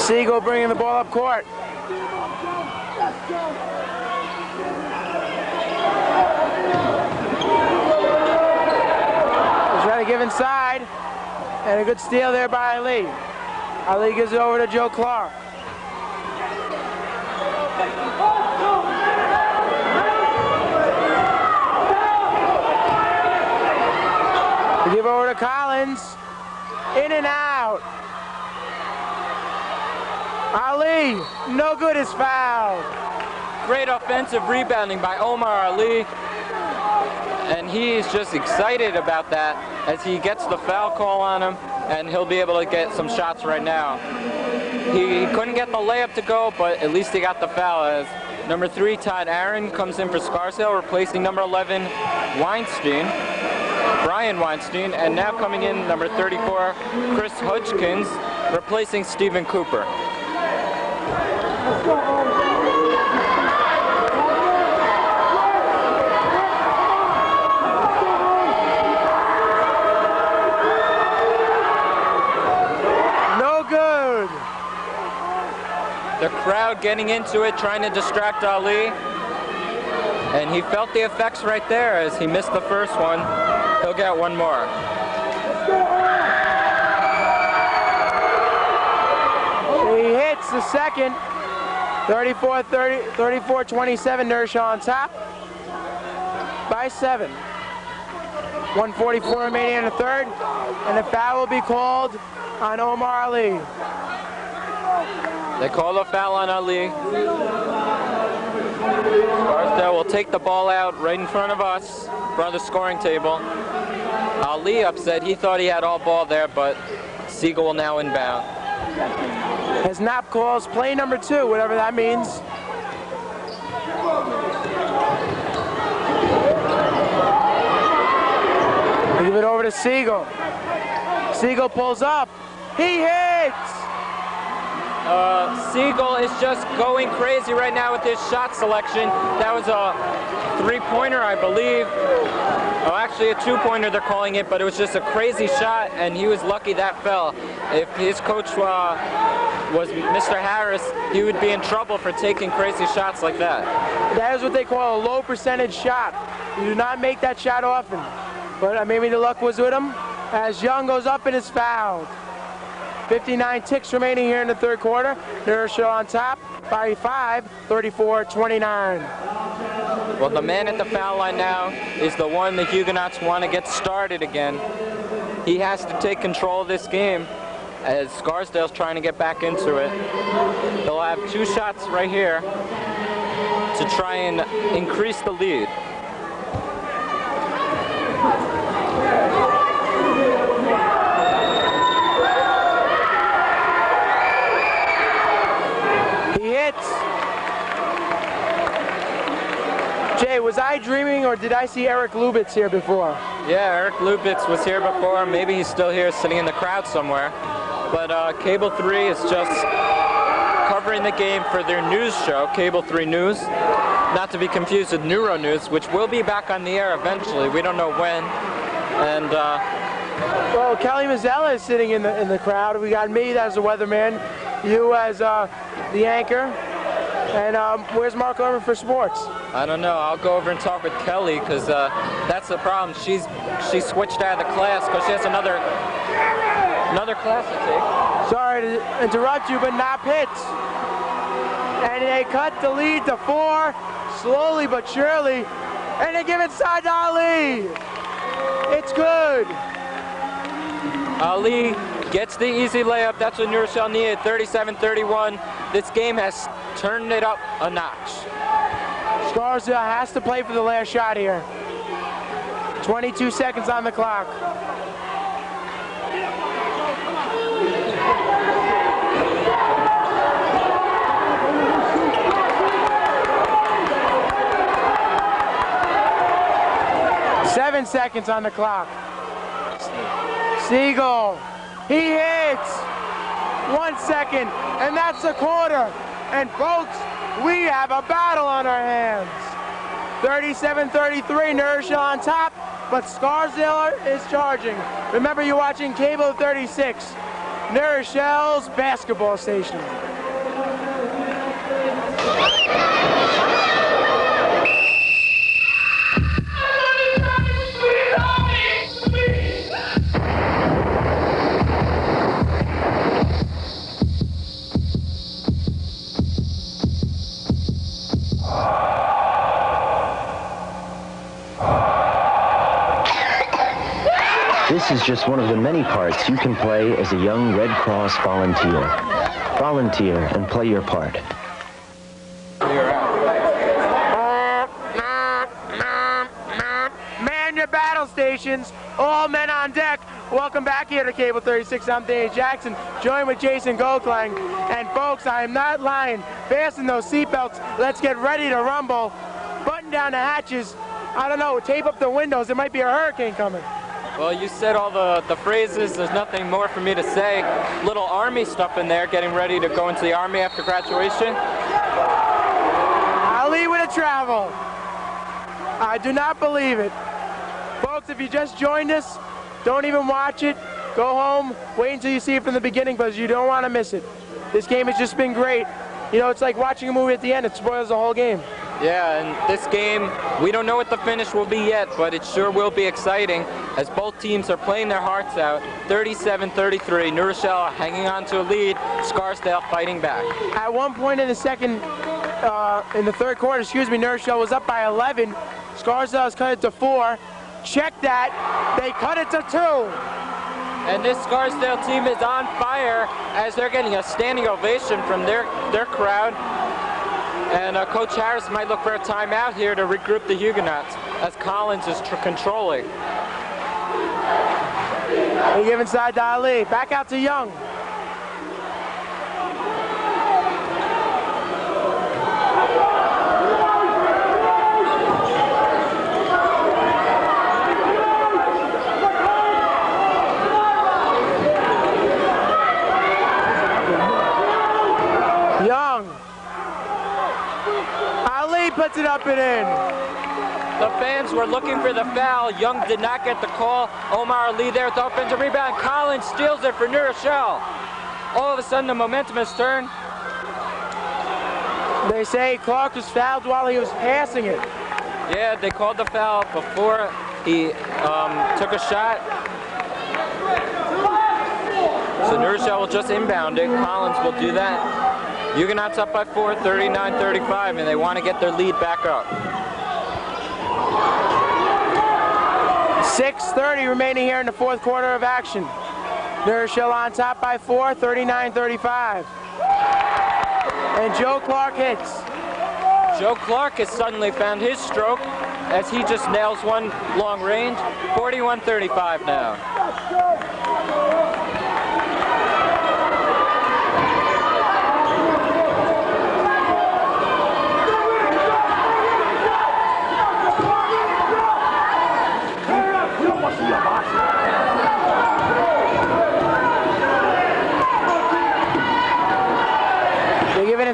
Siegel bringing the ball up court. He's trying to give inside, and a good steal there by Ali. Ali gives it over to Joe Clark. We give over to Collins. In and out. Ali, no good, is fouled. Great offensive rebounding by Omar Ali. And he's just excited about that as he gets the foul call on him, and he'll be able to get some shots right now. He couldn't get the layup to go, but at least he got the foul as number 3, Todd Aaron, comes in for Scarsdale, replacing number 11, Brian Weinstein, and now coming in number 34, Chris Hodgkins, replacing Stephen Cooper. No good. The crowd getting into it, trying to distract Ali. And he felt the effects right there as he missed the first one. He'll get one more. He hits the second. 34-27, New Rochelle on top by 7. 1:44 remaining in the third, and a foul will be called on Omar Ali. They call the foul on Ali. Scarsdale will take the ball out right in front of us, in front of the scoring table. Ali upset, he thought he had all ball there, but Siegel will now inbound. As Knapp calls play number 2, whatever that means. We give it over to Siegel. Siegel pulls up. He hits! Siegel is just going crazy right now with his shot selection. That was a 3-pointer, I believe. Oh, actually a 2-pointer they're calling it, but it was just a crazy shot, and he was lucky that fell. If his coach was Mr. Harris, he would be in trouble for taking crazy shots like that. That is what they call a low percentage shot. You do not make that shot often. But maybe the luck was with him as Young goes up and is fouled. 59 ticks remaining here in the third quarter. New Rochelle on top by 5, 34-29. Well, the man at the foul line now is the one the Huguenots want to get started again. He has to take control of this game as Scarsdale's trying to get back into it. They'll have 2 shots right here to try and increase the lead. He hits. Jay, was I dreaming or did I see Eric Lubitz here before? Yeah, Eric Lubitz was here before. Maybe he's still here sitting in the crowd somewhere. But Cable 3 is just covering the game for their news show, Cable 3 News. Not to be confused with Neuro News, which will be back on the air eventually. We don't know when. And well, Kelly Mazzella is sitting in the crowd. We got me as the weatherman, you as the anchor, and where's Mark Lerman for sports? I don't know. I'll go over and talk with Kelly because that's the problem. She switched out of the class because she has another class to take. Sorry to interrupt you, but not hits. And they cut the lead to 4, slowly but surely, and they give it side to Ali. It's good. Ali gets the easy layup. That's what New Rochelle needed, 37-31. This game has turned it up a notch. Scarsdale has to play for the last shot here. 22 seconds on the clock. Seven seconds on the clock. Siegel, he hits. 1 second, and that's a quarter. And folks, we have a battle on our hands. 37-33, New Rochelle on top, but Scarsdale is charging. Remember, you're watching Cable 36, New Rochelle's basketball station. This is just one of the many parts you can play as a young Red Cross volunteer. Volunteer and play your part. Man your battle stations, all men on deck. Welcome back here to Cable 36. I'm Danny Jackson, joined with Jason Goldklang. And folks, I am not lying. Fasten those seatbelts. Let's get ready to rumble. Button down the hatches. I don't know, tape up the windows. There might be a hurricane coming. Well, you said all the phrases. There's nothing more for me to say. Little Army stuff in there, getting ready to go into the Army after graduation. Ali with a travel. I do not believe it. Folks, if you just joined us, don't even watch it. Go home, wait until you see it from the beginning because you don't want to miss it. This game has just been great. You know, it's like watching a movie at the end. It spoils the whole game. Yeah, and this game, we don't know what the finish will be yet, but it sure will be exciting as both teams are playing their hearts out. 37-33, New Rochelle hanging on to a lead, Scarsdale fighting back. At one point in the third quarter, New Rochelle was up by 11. Scarsdale's cut it to 4. Check that, they cut it to 2. And this Scarsdale team is on fire as they're getting a standing ovation from their crowd. And Coach Harris might look for a timeout here to regroup the Huguenots as Collins is controlling. They give inside to Ali. Back out to Young. Young. Ali puts it up and in. The fans were looking for the foul. Young did not get the call. Omar Ali there with the offensive rebound. Collins steals it for New Rochelle. All of a sudden, the momentum has turned. They say Clark was fouled while he was passing it. Yeah, they called the foul before he took a shot. So New Rochelle will just inbound it. Collins will do that. Huguenots up by 4, 39-35, and they want to get their lead back up. 6:30 remaining here in the fourth quarter of action. New Rochelle on top by 4, 39-35. And Joe Clark hits. Joe Clark has suddenly found his stroke as he just nails one long range. 41-35 now.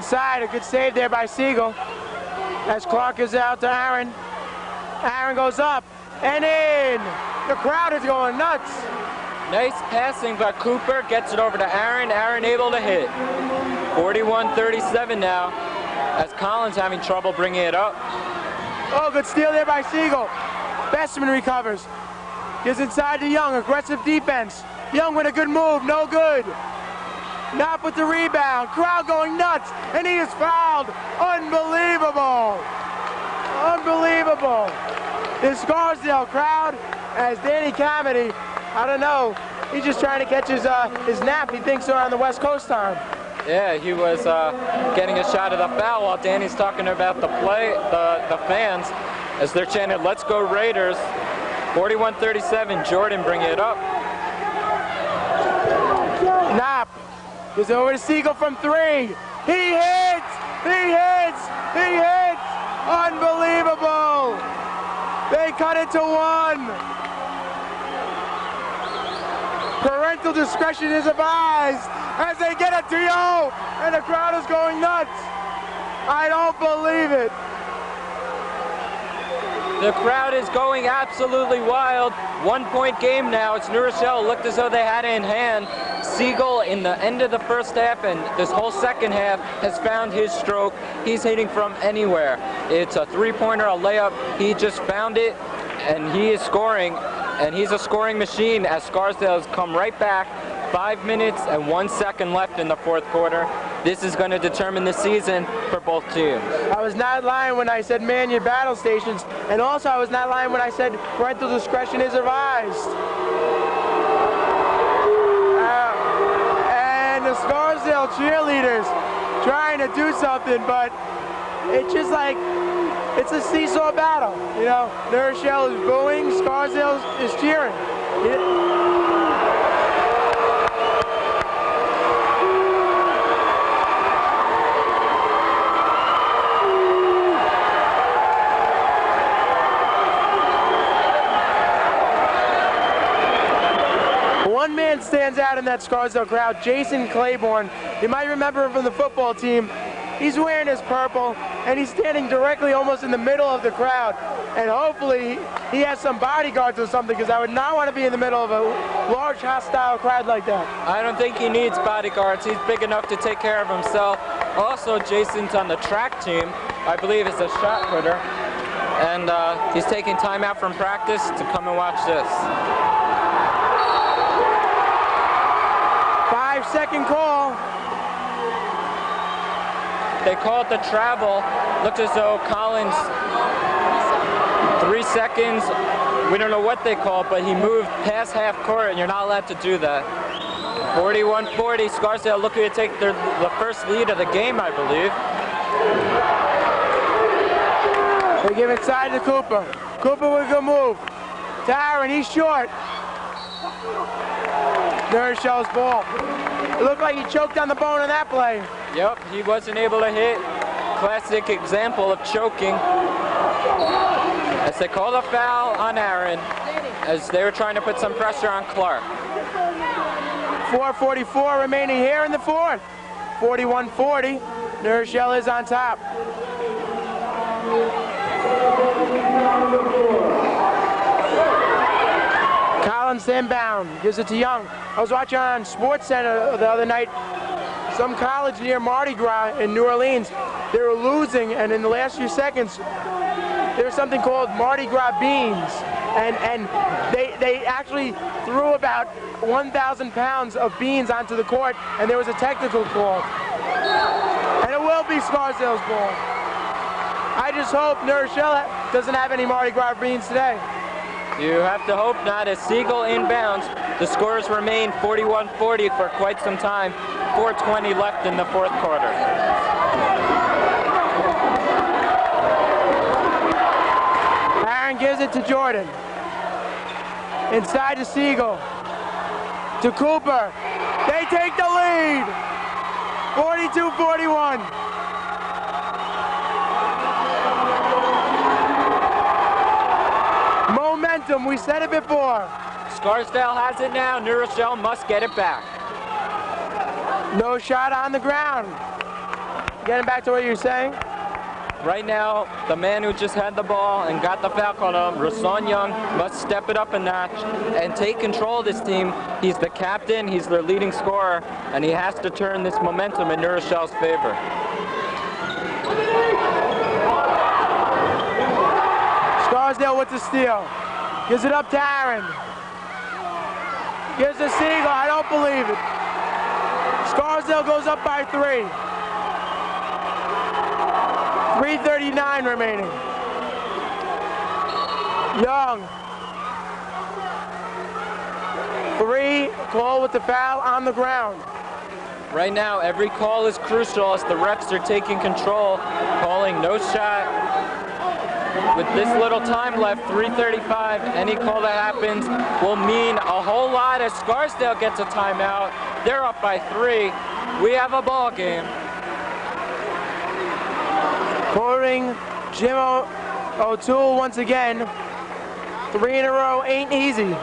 inside. A good save there by Siegel. As Clark is out to Aaron. Aaron goes up and in. The crowd is going nuts. Nice passing by Cooper. Gets it over to Aaron. Aaron able to hit. 41-37 now. As Collins having trouble bringing it up. Oh, good steal there by Siegel. Bestman recovers. Gives inside to Young. Aggressive defense. Young with a good move. No good. Not with the rebound. Crowd going nuts. And he is fouled. Unbelievable. Unbelievable. The Scarsdale crowd, as Danny Carmody, I don't know, he's just trying to catch his nap. He thinks they're on the West Coast time. Yeah, he was getting a shot of the foul while Danny's talking about the fans, as they're chanting, "Let's go Raiders." 41-37, Jordan bringing it up. Knapp is over to Siegel from 3. He hits! He hits! He hits! Unbelievable! They cut it to 1. Parental discretion is advised as they get it to Yo, and the crowd is going nuts. I don't believe it. The crowd is going absolutely wild. 1-point game now. It's New Rochelle. Looked as though they had it in hand. Siegel in the end of the first half and this whole second half has found his stroke. He's hitting from anywhere. It's a three-pointer, a layup. He just found it and he is scoring. And he's a scoring machine as Scarsdale has come right back. 5 minutes and 1 second left in the fourth quarter. This is going to determine the season for both teams. I was not lying when I said man your battle stations, and also I was not lying when I said parental discretion is advised. And the Scarsdale cheerleaders trying to do something, but it's just like, it's a seesaw battle. You know, New Rochelle is booing, Scarsdale is cheering. One man stands out in that Scarsdale crowd, Jason Claiborne. You might remember him from the football team. He's wearing his purple, and he's standing directly almost in the middle of the crowd. And hopefully he has some bodyguards or something, because I would not want to be in the middle of a large hostile crowd like that. I don't think he needs bodyguards. He's big enough to take care of himself. Also, Jason's on the track team. I believe it's a shot putter. And he's taking time out from practice to come and watch this. 5-second call. They call it the travel. Looks as though Collins, 3 seconds. We don't know what they call it, but he moved past half court, and you're not allowed to do that. 41-40, Scarsdale looking to take the first lead of the game, I believe. They give it side to Cooper. Cooper with a good move. To Aaron, he's short. New Rochelle's ball. It looked like he choked on the bone in that play. Yep, he wasn't able to hit. Classic example of choking. As they call the foul on Aaron, as they were trying to put some pressure on Clark. 4:44 remaining here in the fourth. 41-40. New Rochelle is on top. Collins inbound, gives it to Young. I was watching on Sports Center the other night, some college near Mardi Gras in New Orleans. They were losing, and in the last few seconds, there was something called Mardi Gras beans. And they actually threw about 1,000 pounds of beans onto the court, and there was a technical call. And it will be Scarsdale's ball. I just hope New Rochelle doesn't have any Mardi Gras beans today. You have to hope not, as Siegel inbounds. The scores remain 41-40 for quite some time. 4:20 left in the fourth quarter. Aaron gives it to Jordan. Inside to Siegel. To Cooper. They take the lead. 42-41. Momentum, we said it before. Scarsdale has it now. New Rochelle must get it back. No shot on the ground. getting back to what you were saying. Right now, the man who just had the ball and got the foul called on him, Rason Young, must step it up a notch and take control of this team. He's the captain, he's their leading scorer, and he has to turn this momentum in New Rochelle's favor. Scarsdale with the steal. Gives it up to Aaron. Gives to Siegel, I don't believe it. Scarsdale goes up by 3. 3:39 remaining. Young. 3, call with the foul on the ground. Right now, every call is crucial as the refs are taking control, calling no shot. With this little time left, 3:35, any call that happens will mean a whole lot as Scarsdale gets a timeout. They're up by 3. We have a ball game. Quoting Jim O'Toole once again, 3 in a row ain't easy.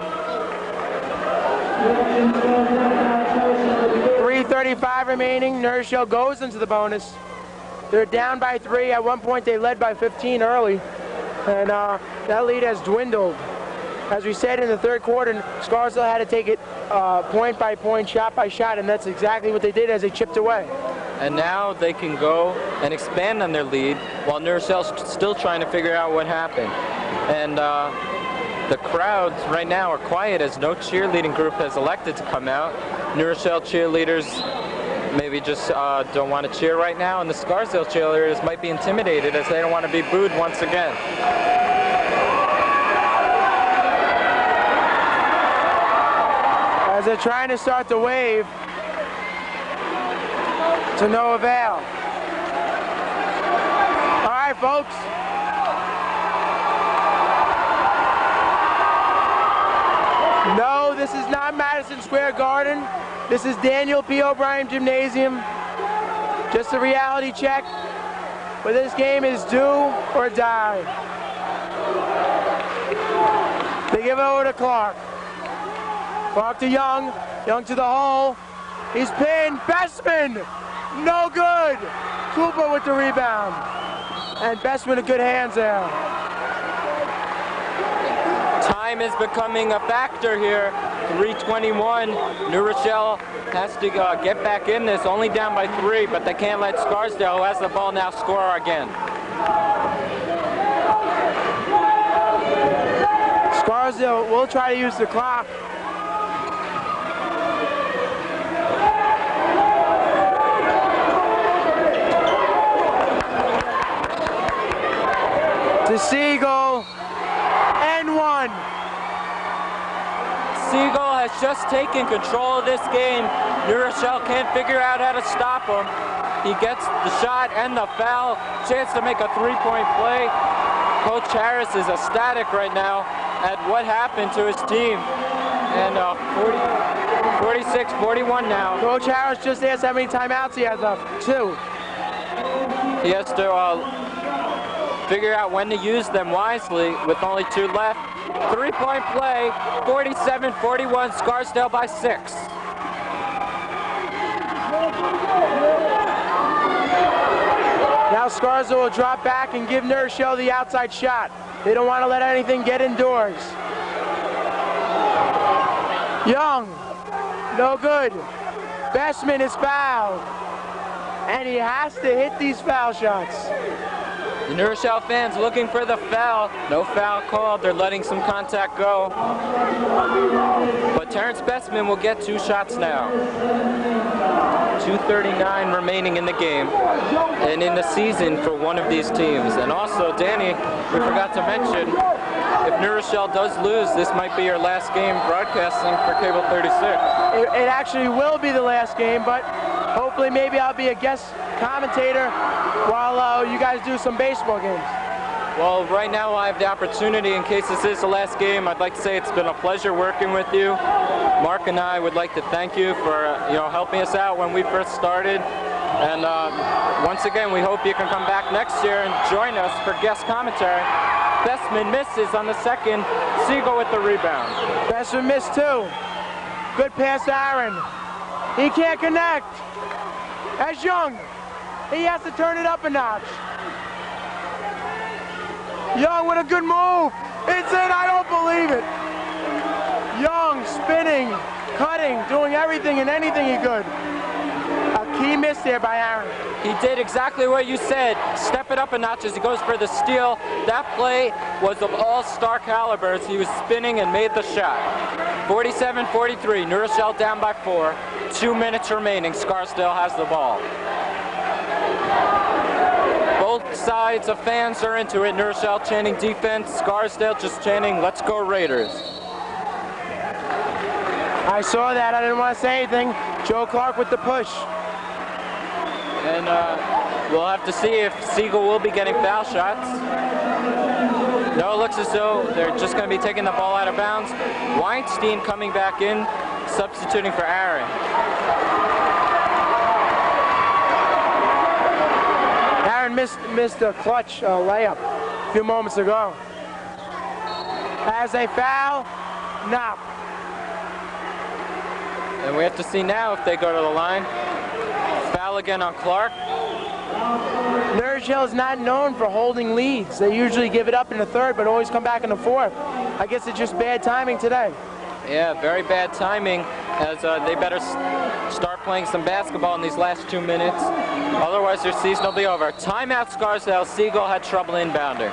3:35 remaining, New Rochelle goes into the bonus. They're down by 3. At one point they led by 15 early, and that lead has dwindled. As we said in the third quarter, Scarsdale had to take it point by point, shot by shot, and that's exactly what they did as they chipped away. And now they can go and expand on their lead while New Rochelle's still trying to figure out what happened. And the crowds right now are quiet as no cheerleading group has elected to come out. New Rochelle cheerleaders maybe just don't want to cheer right now, and the Scarsdale cheerleaders might be intimidated as they don't want to be booed once again. As they're trying to start the wave, to no avail. All right, folks. No, this is not Madison Square Garden. This is Daniel P. O'Brien Gymnasium. Just a reality check. But this game is do or die. They give it over to Clark. Clark to Young. Young to the hole. He's pinned. Bestman! No good! Cooper with the rebound. And Bestman with good hands there. Time is becoming a factor here. 3:21. New Rochelle has to get back in this, only down by 3, but they can't let Scarsdale, who has the ball now, score again. Scarsdale will try to use the clock. To Siegel, and 1. Siegel has just taken control of this game. New Rochelle can't figure out how to stop him. He gets the shot and the foul, chance to make a 3-point play. Coach Harris is ecstatic right now at what happened to his team. And 46-41 now. Coach Harris just asked how many timeouts he has left. 2. He has to figure out when to use them wisely with only 2 left. 3-point play, 47-41, Scarsdale by 6. Now Scarsdale will drop back and give New Rochelle the outside shot. They don't want to let anything get indoors. Young, no good. Bestman is fouled. And he has to hit these foul shots. The New Rochelle fans looking for the foul. No foul called. They're letting some contact go. But Terrence Bestman will get 2 shots now. 2:39 remaining in the game and in the season for one of these teams. And also, Danny, we forgot to mention, if New Rochelle does lose, this might be your last game broadcasting for Cable 36. It actually will be the last game, but hopefully maybe I'll be a guest commentator while you guys do some baseball games. Well, right now I have the opportunity, in case this is the last game, I'd like to say it's been a pleasure working with you. Mark and I would like to thank you for helping us out when we first started. And once again, we hope you can come back next year and join us for guest commentary. Bestman misses on the second. Siegel with the rebound. Bestman missed 2. Good pass to Aaron. He can't connect. As Young He has to turn it up a notch. Young with a good move. It's in, I don't believe it. Young spinning, cutting, doing everything and anything he could. A key miss there by Aaron. He did exactly what you said. Step it up a notch as he goes for the steal. That play was of all-star calibers. He was spinning and made the shot. 47-43, New Rochelle down by 4. 2 minutes remaining. Scarsdale has the ball. Both sides of fans are into it. New Rochelle chanting defense. Scarsdale just chanting, let's go Raiders. I saw that. I didn't want to say anything. Joe Clark with the push. And we'll have to see if Siegel will be getting foul shots. No, it looks as though they're just going to be taking the ball out of bounds. Weinstein coming back in, substituting for Aaron. Aaron missed a clutch layup a few moments ago. As they foul, knock. And we have to see now if they go to the line. Foul again on Clark. New Rochelle is not known for holding leads. They usually give it up in the third, but always come back in the fourth. I guess it's just bad timing today. Yeah, very bad timing, as they better start playing some basketball in these last 2 minutes. Otherwise, their season will be over. Timeout, Scarsdale. Siegel had trouble inbounder.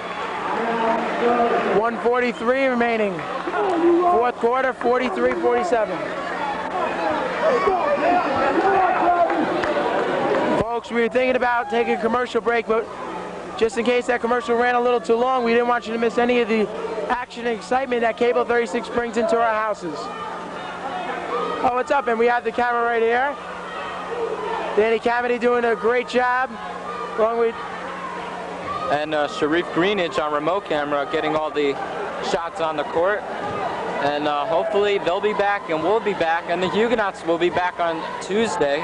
1:43 remaining. Fourth quarter, 43-47. Folks, we were thinking about taking a commercial break, but just in case that commercial ran a little too long, we didn't want you to miss any of the action and excitement that Cable 36 brings into our houses. Oh, what's up? And we have the camera right here. Danny Camedy doing a great job, along with... And Sharif Greenidge on remote camera getting all the shots on the court. And hopefully they'll be back and we'll be back, and the Huguenots will be back on Tuesday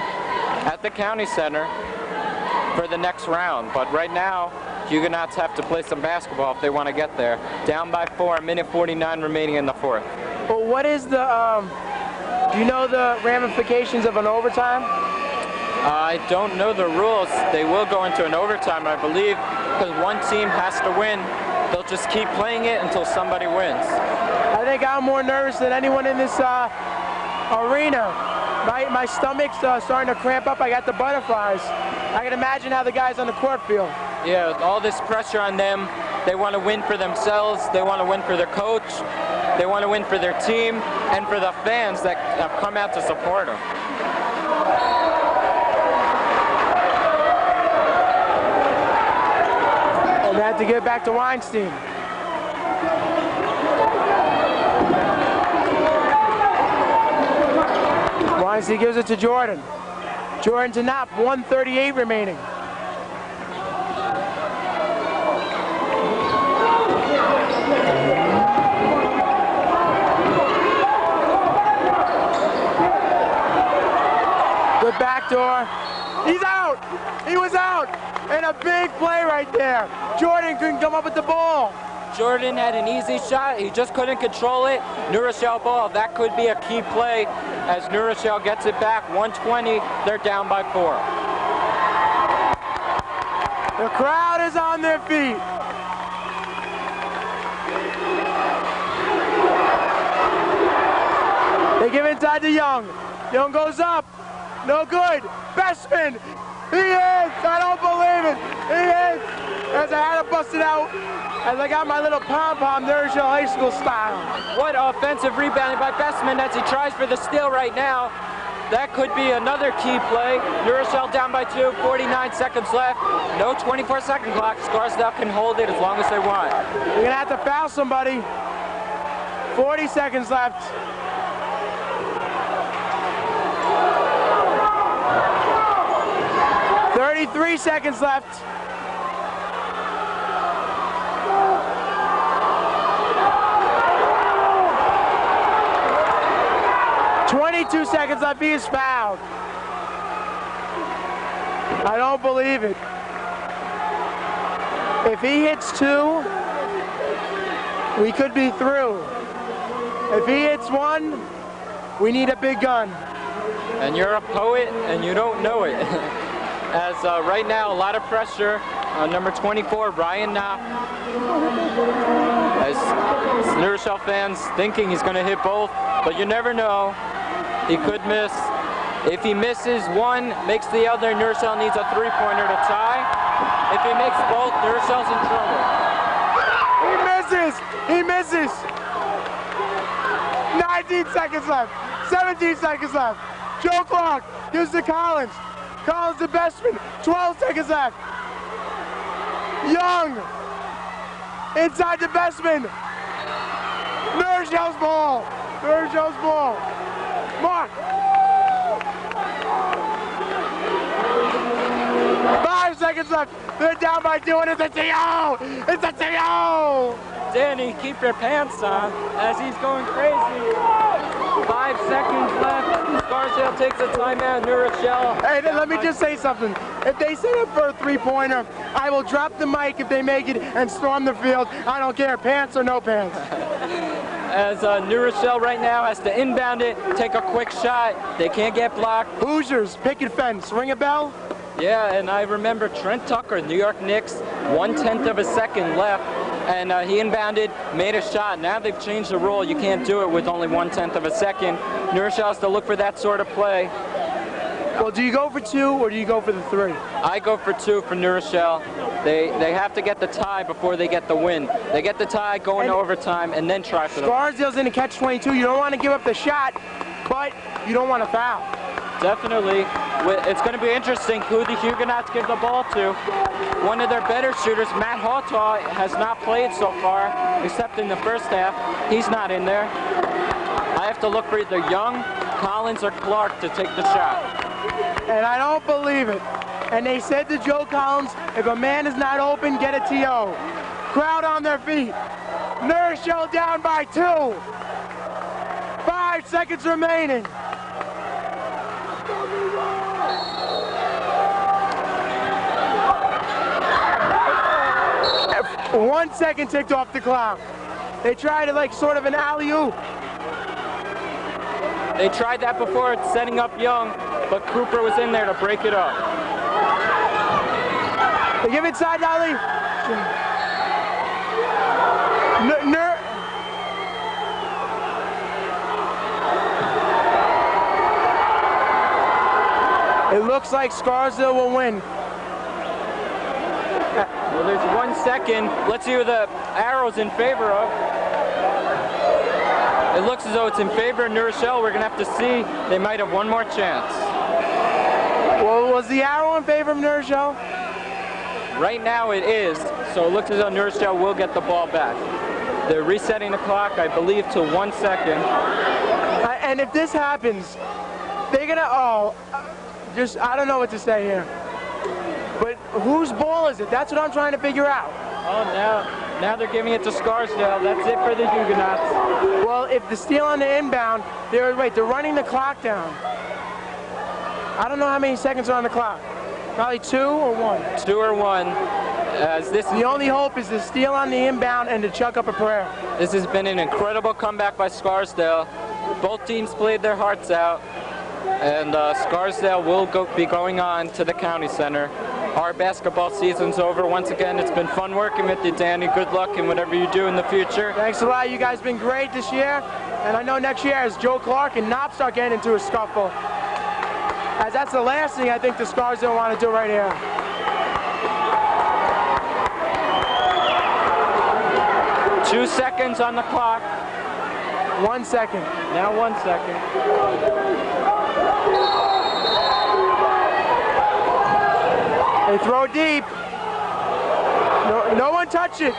at the County Center for the next round. But right now, Huguenots have to play some basketball if they want to get there. Down by 4, minute 49 remaining in the fourth. Well, what is the, do you know the ramifications of an overtime? I don't know the rules. They will go into an overtime, I believe, because one team has to win. They'll just keep playing it until somebody wins. I think I'm more nervous than anyone in this arena. My stomach's starting to cramp up. I got the butterflies. I can imagine how the guys on the court feel. Yeah, all this pressure on them. They want to win for themselves. They want to win for their coach. They want to win for their team and for the fans that have come out to support them. And they have to get back to Weinstein. Weinstein gives it to Jordan. Jordan to Knopp, 1:38 remaining. Good backdoor. He's out. He was out. And a big play right there. Jordan couldn't come up with the ball. Jordan had an easy shot. He just couldn't control it. New Rochelle ball. That could be a key play as New Rochelle gets it back. 120. They're down by 4. The crowd is on their feet. They give it inside to Young. Young goes up. No good. Bestman. He is. I don't believe it. He is. As I had to bust it out. As I got my little pom-pom, New Rochelle High School style. What offensive rebounding by Bestman as he tries for the steal right now. That could be another key play. New Rochelle down by 2, 49 seconds left. No 24-second clock. Scarsdale can hold it as long as they want. You're going to have to foul somebody. 40 seconds left. $33 seconds left. $22 seconds left. He is fouled. I don't believe it. If he hits 2, we could be through. If he hits 1, we need a big gun. And you're a poet and you don't know it. as right now a lot of pressure on number 24, Ryan Knopp. As New Rochelle fans thinking he's going to hit both, but you never know. He could miss. If he misses one, makes the other, New Rochelle needs a three-pointer to tie. If he makes both, New Rochelle's in trouble. He misses! He misses! 19 seconds left. 17 seconds left. Joe Clark gives to Collins. Collins to Bestman. 12 seconds left. Young. Inside to Bestman. New Rochelle's ball. New Rochelle's ball. Mark. 5 seconds left. They're down by 2 and it's a TO! It's a TO! Danny, keep your pants on as he's going crazy. 5 seconds left. Scarsdale takes a timeout. New Rochelle. Hey, let me just say something. If they set up for a three-pointer, I will drop the mic if they make it and storm the field. I don't care, pants or no pants. As New Rochelle right now has to inbound it, take a quick shot. They can't get blocked. Hoosiers, picket fence. Ring a bell? Yeah, and I remember Trent Tucker, New York Knicks, 1/10 of a second left, and he inbounded, made a shot. Now they've changed the rule. You can't do it with only 1/10 of a second. New Rochelle has to look for that sort of play. Well, do you go for 2 or do you go for the 3? I go for 2 for New Rochelle. They have to get the tie before they get the win. They get the tie, go into overtime, and then try for the win. Scarsdale's in a catch-22. You don't want to give up the shot, but you don't want to foul. Definitely. It's going to be interesting who the Huguenots give the ball to. One of their better shooters, Matt Hawtaw, has not played so far, except in the first half. He's not in there. I have to look for either Young, Collins, or Clark to take the shot. And I don't believe it. And they said to Joe Collins, if a man is not open, get a TO. Crowd on their feet. New Rochelle down by 2. 5 seconds remaining. One second ticked off the clock. They tried it like sort of an alley-oop. They tried that before, setting up Young, but Cooper was in there to break it up. They give it inside, Ali. It looks like Scarsdale will win. Well, there's 1 second. Let's see who the arrow's in favor of. It looks as though it's in favor of New Rochelle. We're going to have to see. They might have one more chance. Well, was the arrow in favor of New Rochelle? Right now it is, so it looks as though New Rochelle will get the ball back. They're resetting the clock, I believe, to 1 second. And if this happens, they're going to, I don't know what to say here. But whose ball is it? That's what I'm trying to figure out. Oh, now they're giving it to Scarsdale. That's it for the Huguenots. Well, if the steal on the inbound, they're running the clock down. I don't know how many seconds are on the clock. Probably 2 or 1. 2 or 1. As this the only hope is to steal on the inbound and to chuck up a prayer. This has been an incredible comeback by Scarsdale. Both teams played their hearts out, and Scarsdale will be going on to the County Center. Our basketball season's over. Once again, it's been fun working with you, Danny. Good luck in whatever you do in the future. Thanks a lot. You guys have been great this year. And I know next year as Joe Clark and Knopp start getting into a scuffle, as that's the last thing I think the Scarsdale want to do right here. Two seconds on the clock. 1 second. Now 1 second. They throw deep. No one touched it.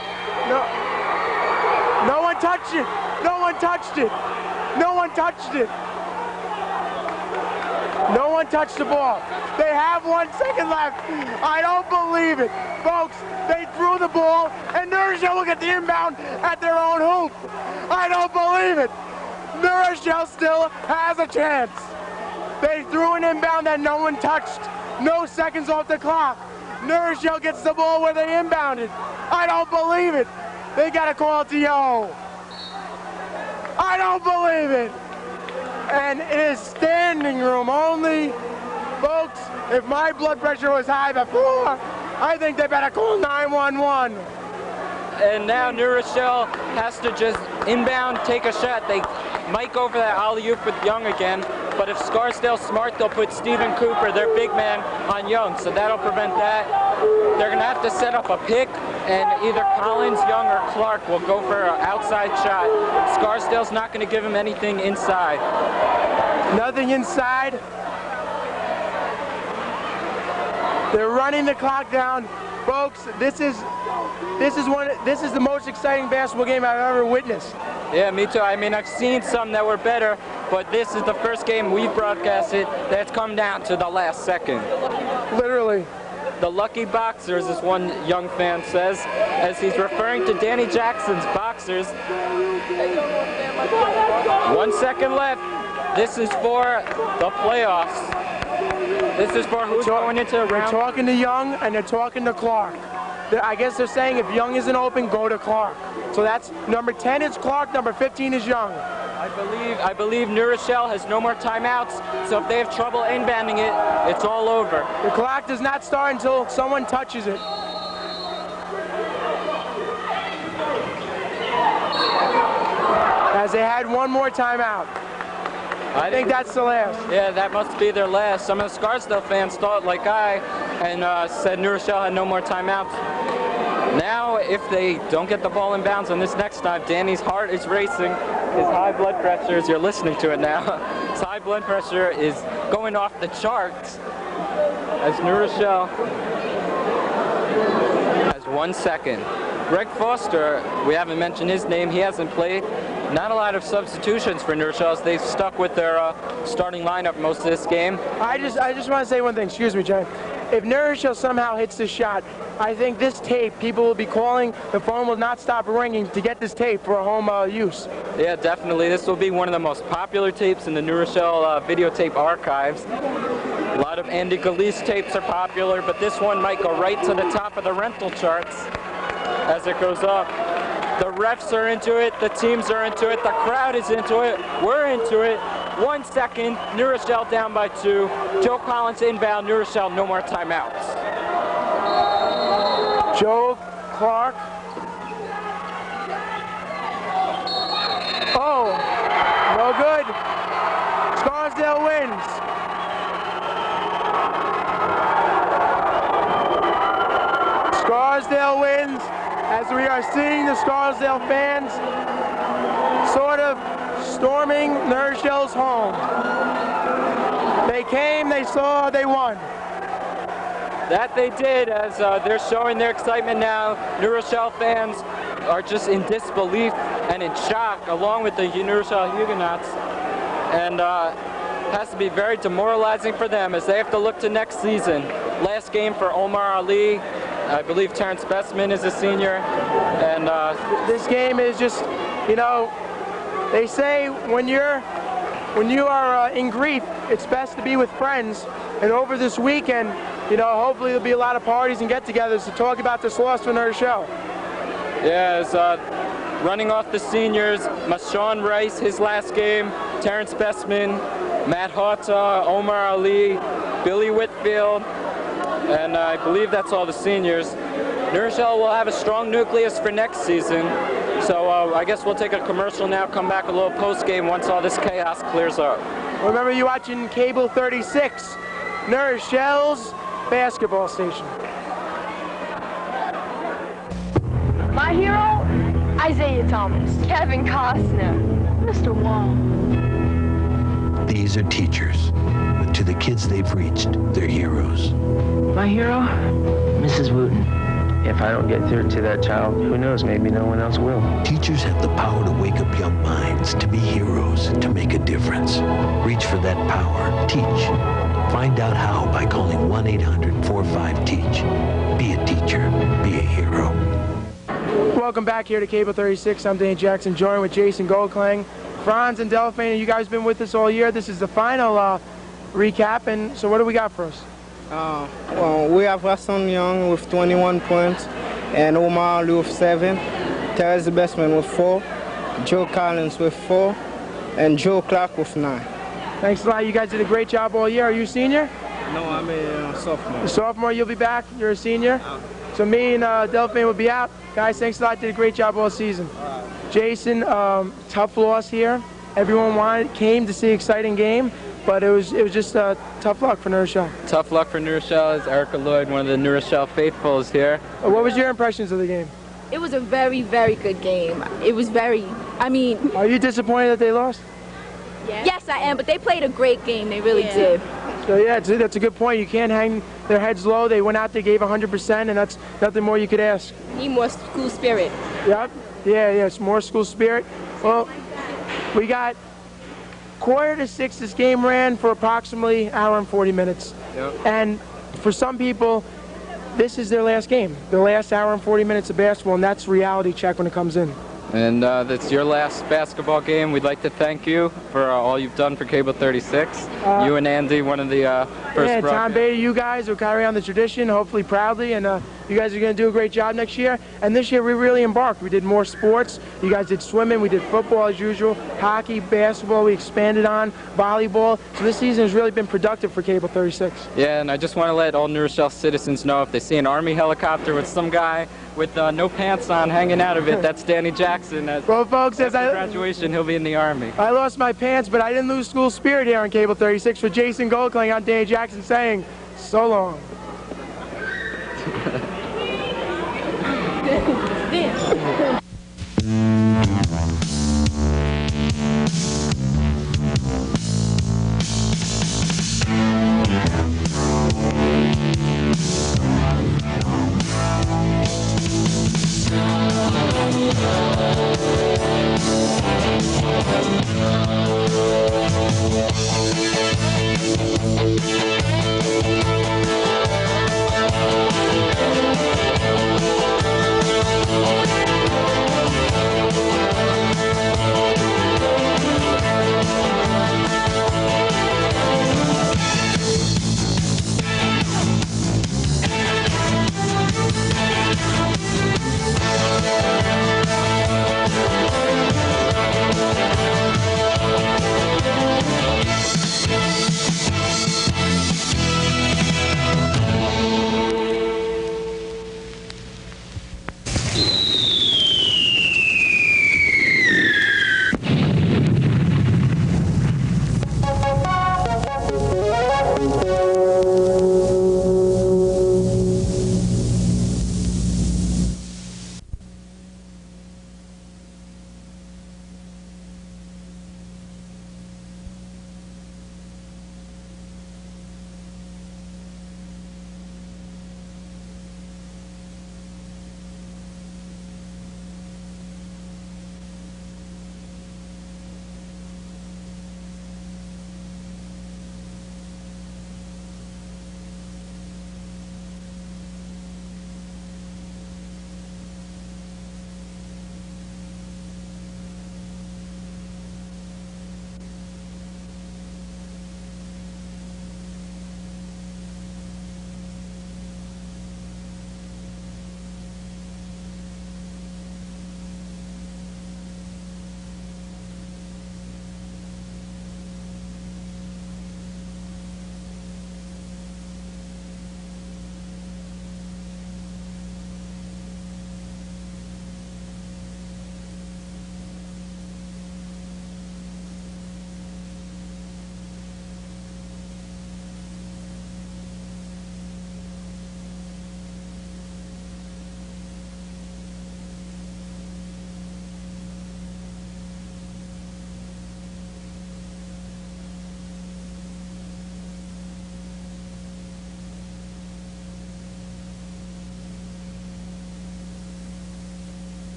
No one touched it. No one touched it. No one touched it. No one touched the ball. They have 1 second left. I don't believe it. Folks, they threw the ball, and New Rochelle will get the inbound at their own hoop. I don't believe it. New Rochelle still has a chance. They threw an inbound that no one touched. No seconds off the clock. New Rochelle gets the ball where they inbounded. I don't believe it. They got to call TO. I don't believe it. And it is standing room only. Folks, if my blood pressure was high before, I think they better call 911. And now New Rochelle has to just inbound, take a shot. They might go for that alley-oop with Young again, but if Scarsdale's smart, they'll put Stephen Cooper, their big man, on Young, so that'll prevent that. They're going to have to set up a pick, and either Collins, Young, or Clark will go for an outside shot. Scarsdale's not going to give him anything inside. Nothing inside. They're running the clock down. Folks, this is the most exciting basketball game I've ever witnessed. Yeah, me too. I mean, I've seen some that were better, but this is the first game we've broadcasted that's come down to the last second. Literally. The lucky boxers, as one young fan says, as he's referring to Danny Jackson's boxers. 1 second left. This is for the playoffs. This is for who's going into the round. They're talking to Young and they're talking to Clark. I guess they're saying if Young isn't open, go to Clark. So that's number 10 is Clark, number 15 is Young. I believe New Rochelle has no more timeouts, so if they have trouble inbounding it, it's all over. The clock does not start until someone touches it. As they had one more timeout. I think that's the last. Yeah, that must be their last. Some of the Scarsdale fans thought like I and said New Rochelle had no more timeouts. Now, if they don't get the ball in bounds on this next time, Danny's heart is racing. His high blood pressure, as you're listening to it now, his high blood pressure is going off the charts as New Rochelle has 1 second. Greg Foster, we haven't mentioned his name, he hasn't played. Not a lot of substitutions for New Rochelle. They've stuck with their starting lineup most of this game. I just want to say one thing. Excuse me, Jay. If New Rochelle somehow hits this shot, I think this tape, people will be calling. The phone will not stop ringing to get this tape for home use. Yeah, definitely. This will be one of the most popular tapes in the New Rochelle videotape archives. A lot of Andy Galeese tapes are popular, but this one might go right to the top of the rental charts as it goes up. The refs are into it, the teams are into it, the crowd is into it, we're into it. 1 second, New Rochelle down by 2. Joe Collins inbound, New Rochelle, no more timeouts. Joe Clark. Oh, no good. Scarsdale wins. Scarsdale wins. As we are seeing the Scarsdale fans sort of storming New Rochelle's home. They came, they saw, they won. That they did, as they're showing their excitement now. New Rochelle fans are just in disbelief and in shock, along with the New Rochelle Huguenots. And has to be very demoralizing for them as they have to look to next season. Last game for Omar Ali. I believe Terrence Bestman is a senior, and this game is just, you know, they say when you are in grief, it's best to be with friends. And over this weekend, you know, hopefully there'll be a lot of parties and get-togethers to talk about this loss for New Rochelle. Yeah, as running off the seniors, Mashawn Rice, his last game, Terrence Bestman, Matt Hauta, Omar Ali, Billy Whitfield. And I believe that's all the seniors. New Rochelle will have a strong nucleus for next season. So I guess we'll take a commercial now, come back a little post-game once all this chaos clears up. Remember, you're watching Cable 36, New Rochelle's basketball station. My hero, Isaiah Thomas, Kevin Costner, Mr. Wall. These are teachers. But to the kids they've reached, they're heroes. My hero? Mrs. Wooten. If I don't get through to that child, who knows, maybe no one else will. Teachers have the power to wake up young minds, to be heroes, to make a difference. Reach for that power. Teach. Find out how by calling 1-800-45-TEACH. Be a teacher. Be a hero. Welcome back here to Cable 36. I'm Danny Jackson, joined with Jason Goldklang. Franz and Delphine, you guys been with us all year. This is the final recap, and so what do we got for us? Well, we have Raston Young with 21 points, and Omar Ali with 7, Terrence Bestman with 4, Joe Collins with 4, and Joe Clark with 9. Thanks a lot. You guys did a great job all year. Are you a senior? No, I'm a sophomore. A sophomore, you'll be back? You're a senior? So me and Delphine will be out. Guys, thanks a lot. Did a great job all season. Jason, tough loss here. Everyone came to see an exciting game, but it was just tough luck for New Rochelle. Tough luck for New Rochelle, as Erica Lloyd, one of the New Rochelle faithfuls here. What was your impressions of the game? It was a very, very good game. It was very, I mean... Are you disappointed that they lost? Yes, I am, but they played a great game. They really did. So yeah, that's a good point. You can't hang their heads low. They went out, they gave 100%, and that's nothing more you could ask. Need more school spirit. Yep. Yeah, it's more school spirit. Well, we got 5:45. This game ran for approximately an hour and 40 minutes. Yep. And for some people, this is their last game. Their last hour and 40 minutes of basketball, and that's reality check when it comes in. And that's your last basketball game. We'd like to thank you for all you've done for Cable 36. You and Andy, one of the first. Yeah, Tom Bader, you guys will carry on the tradition, hopefully proudly, and you guys are going to do a great job next year. And this year we really embarked. We did more sports. You guys did swimming. We did football as usual, hockey, basketball. We expanded on volleyball. So this season has really been productive for Cable 36. Yeah, and I just want to let all New Rochelle citizens know if they see an Army helicopter with some guy with no pants on hanging out of it, that's Danny Jackson. Well, folks, as after graduation, he'll be in the Army. I lost my pants, but I didn't lose school spirit here on Cable 36. For Jason Goldkling, I'm Danny Jackson saying, so long.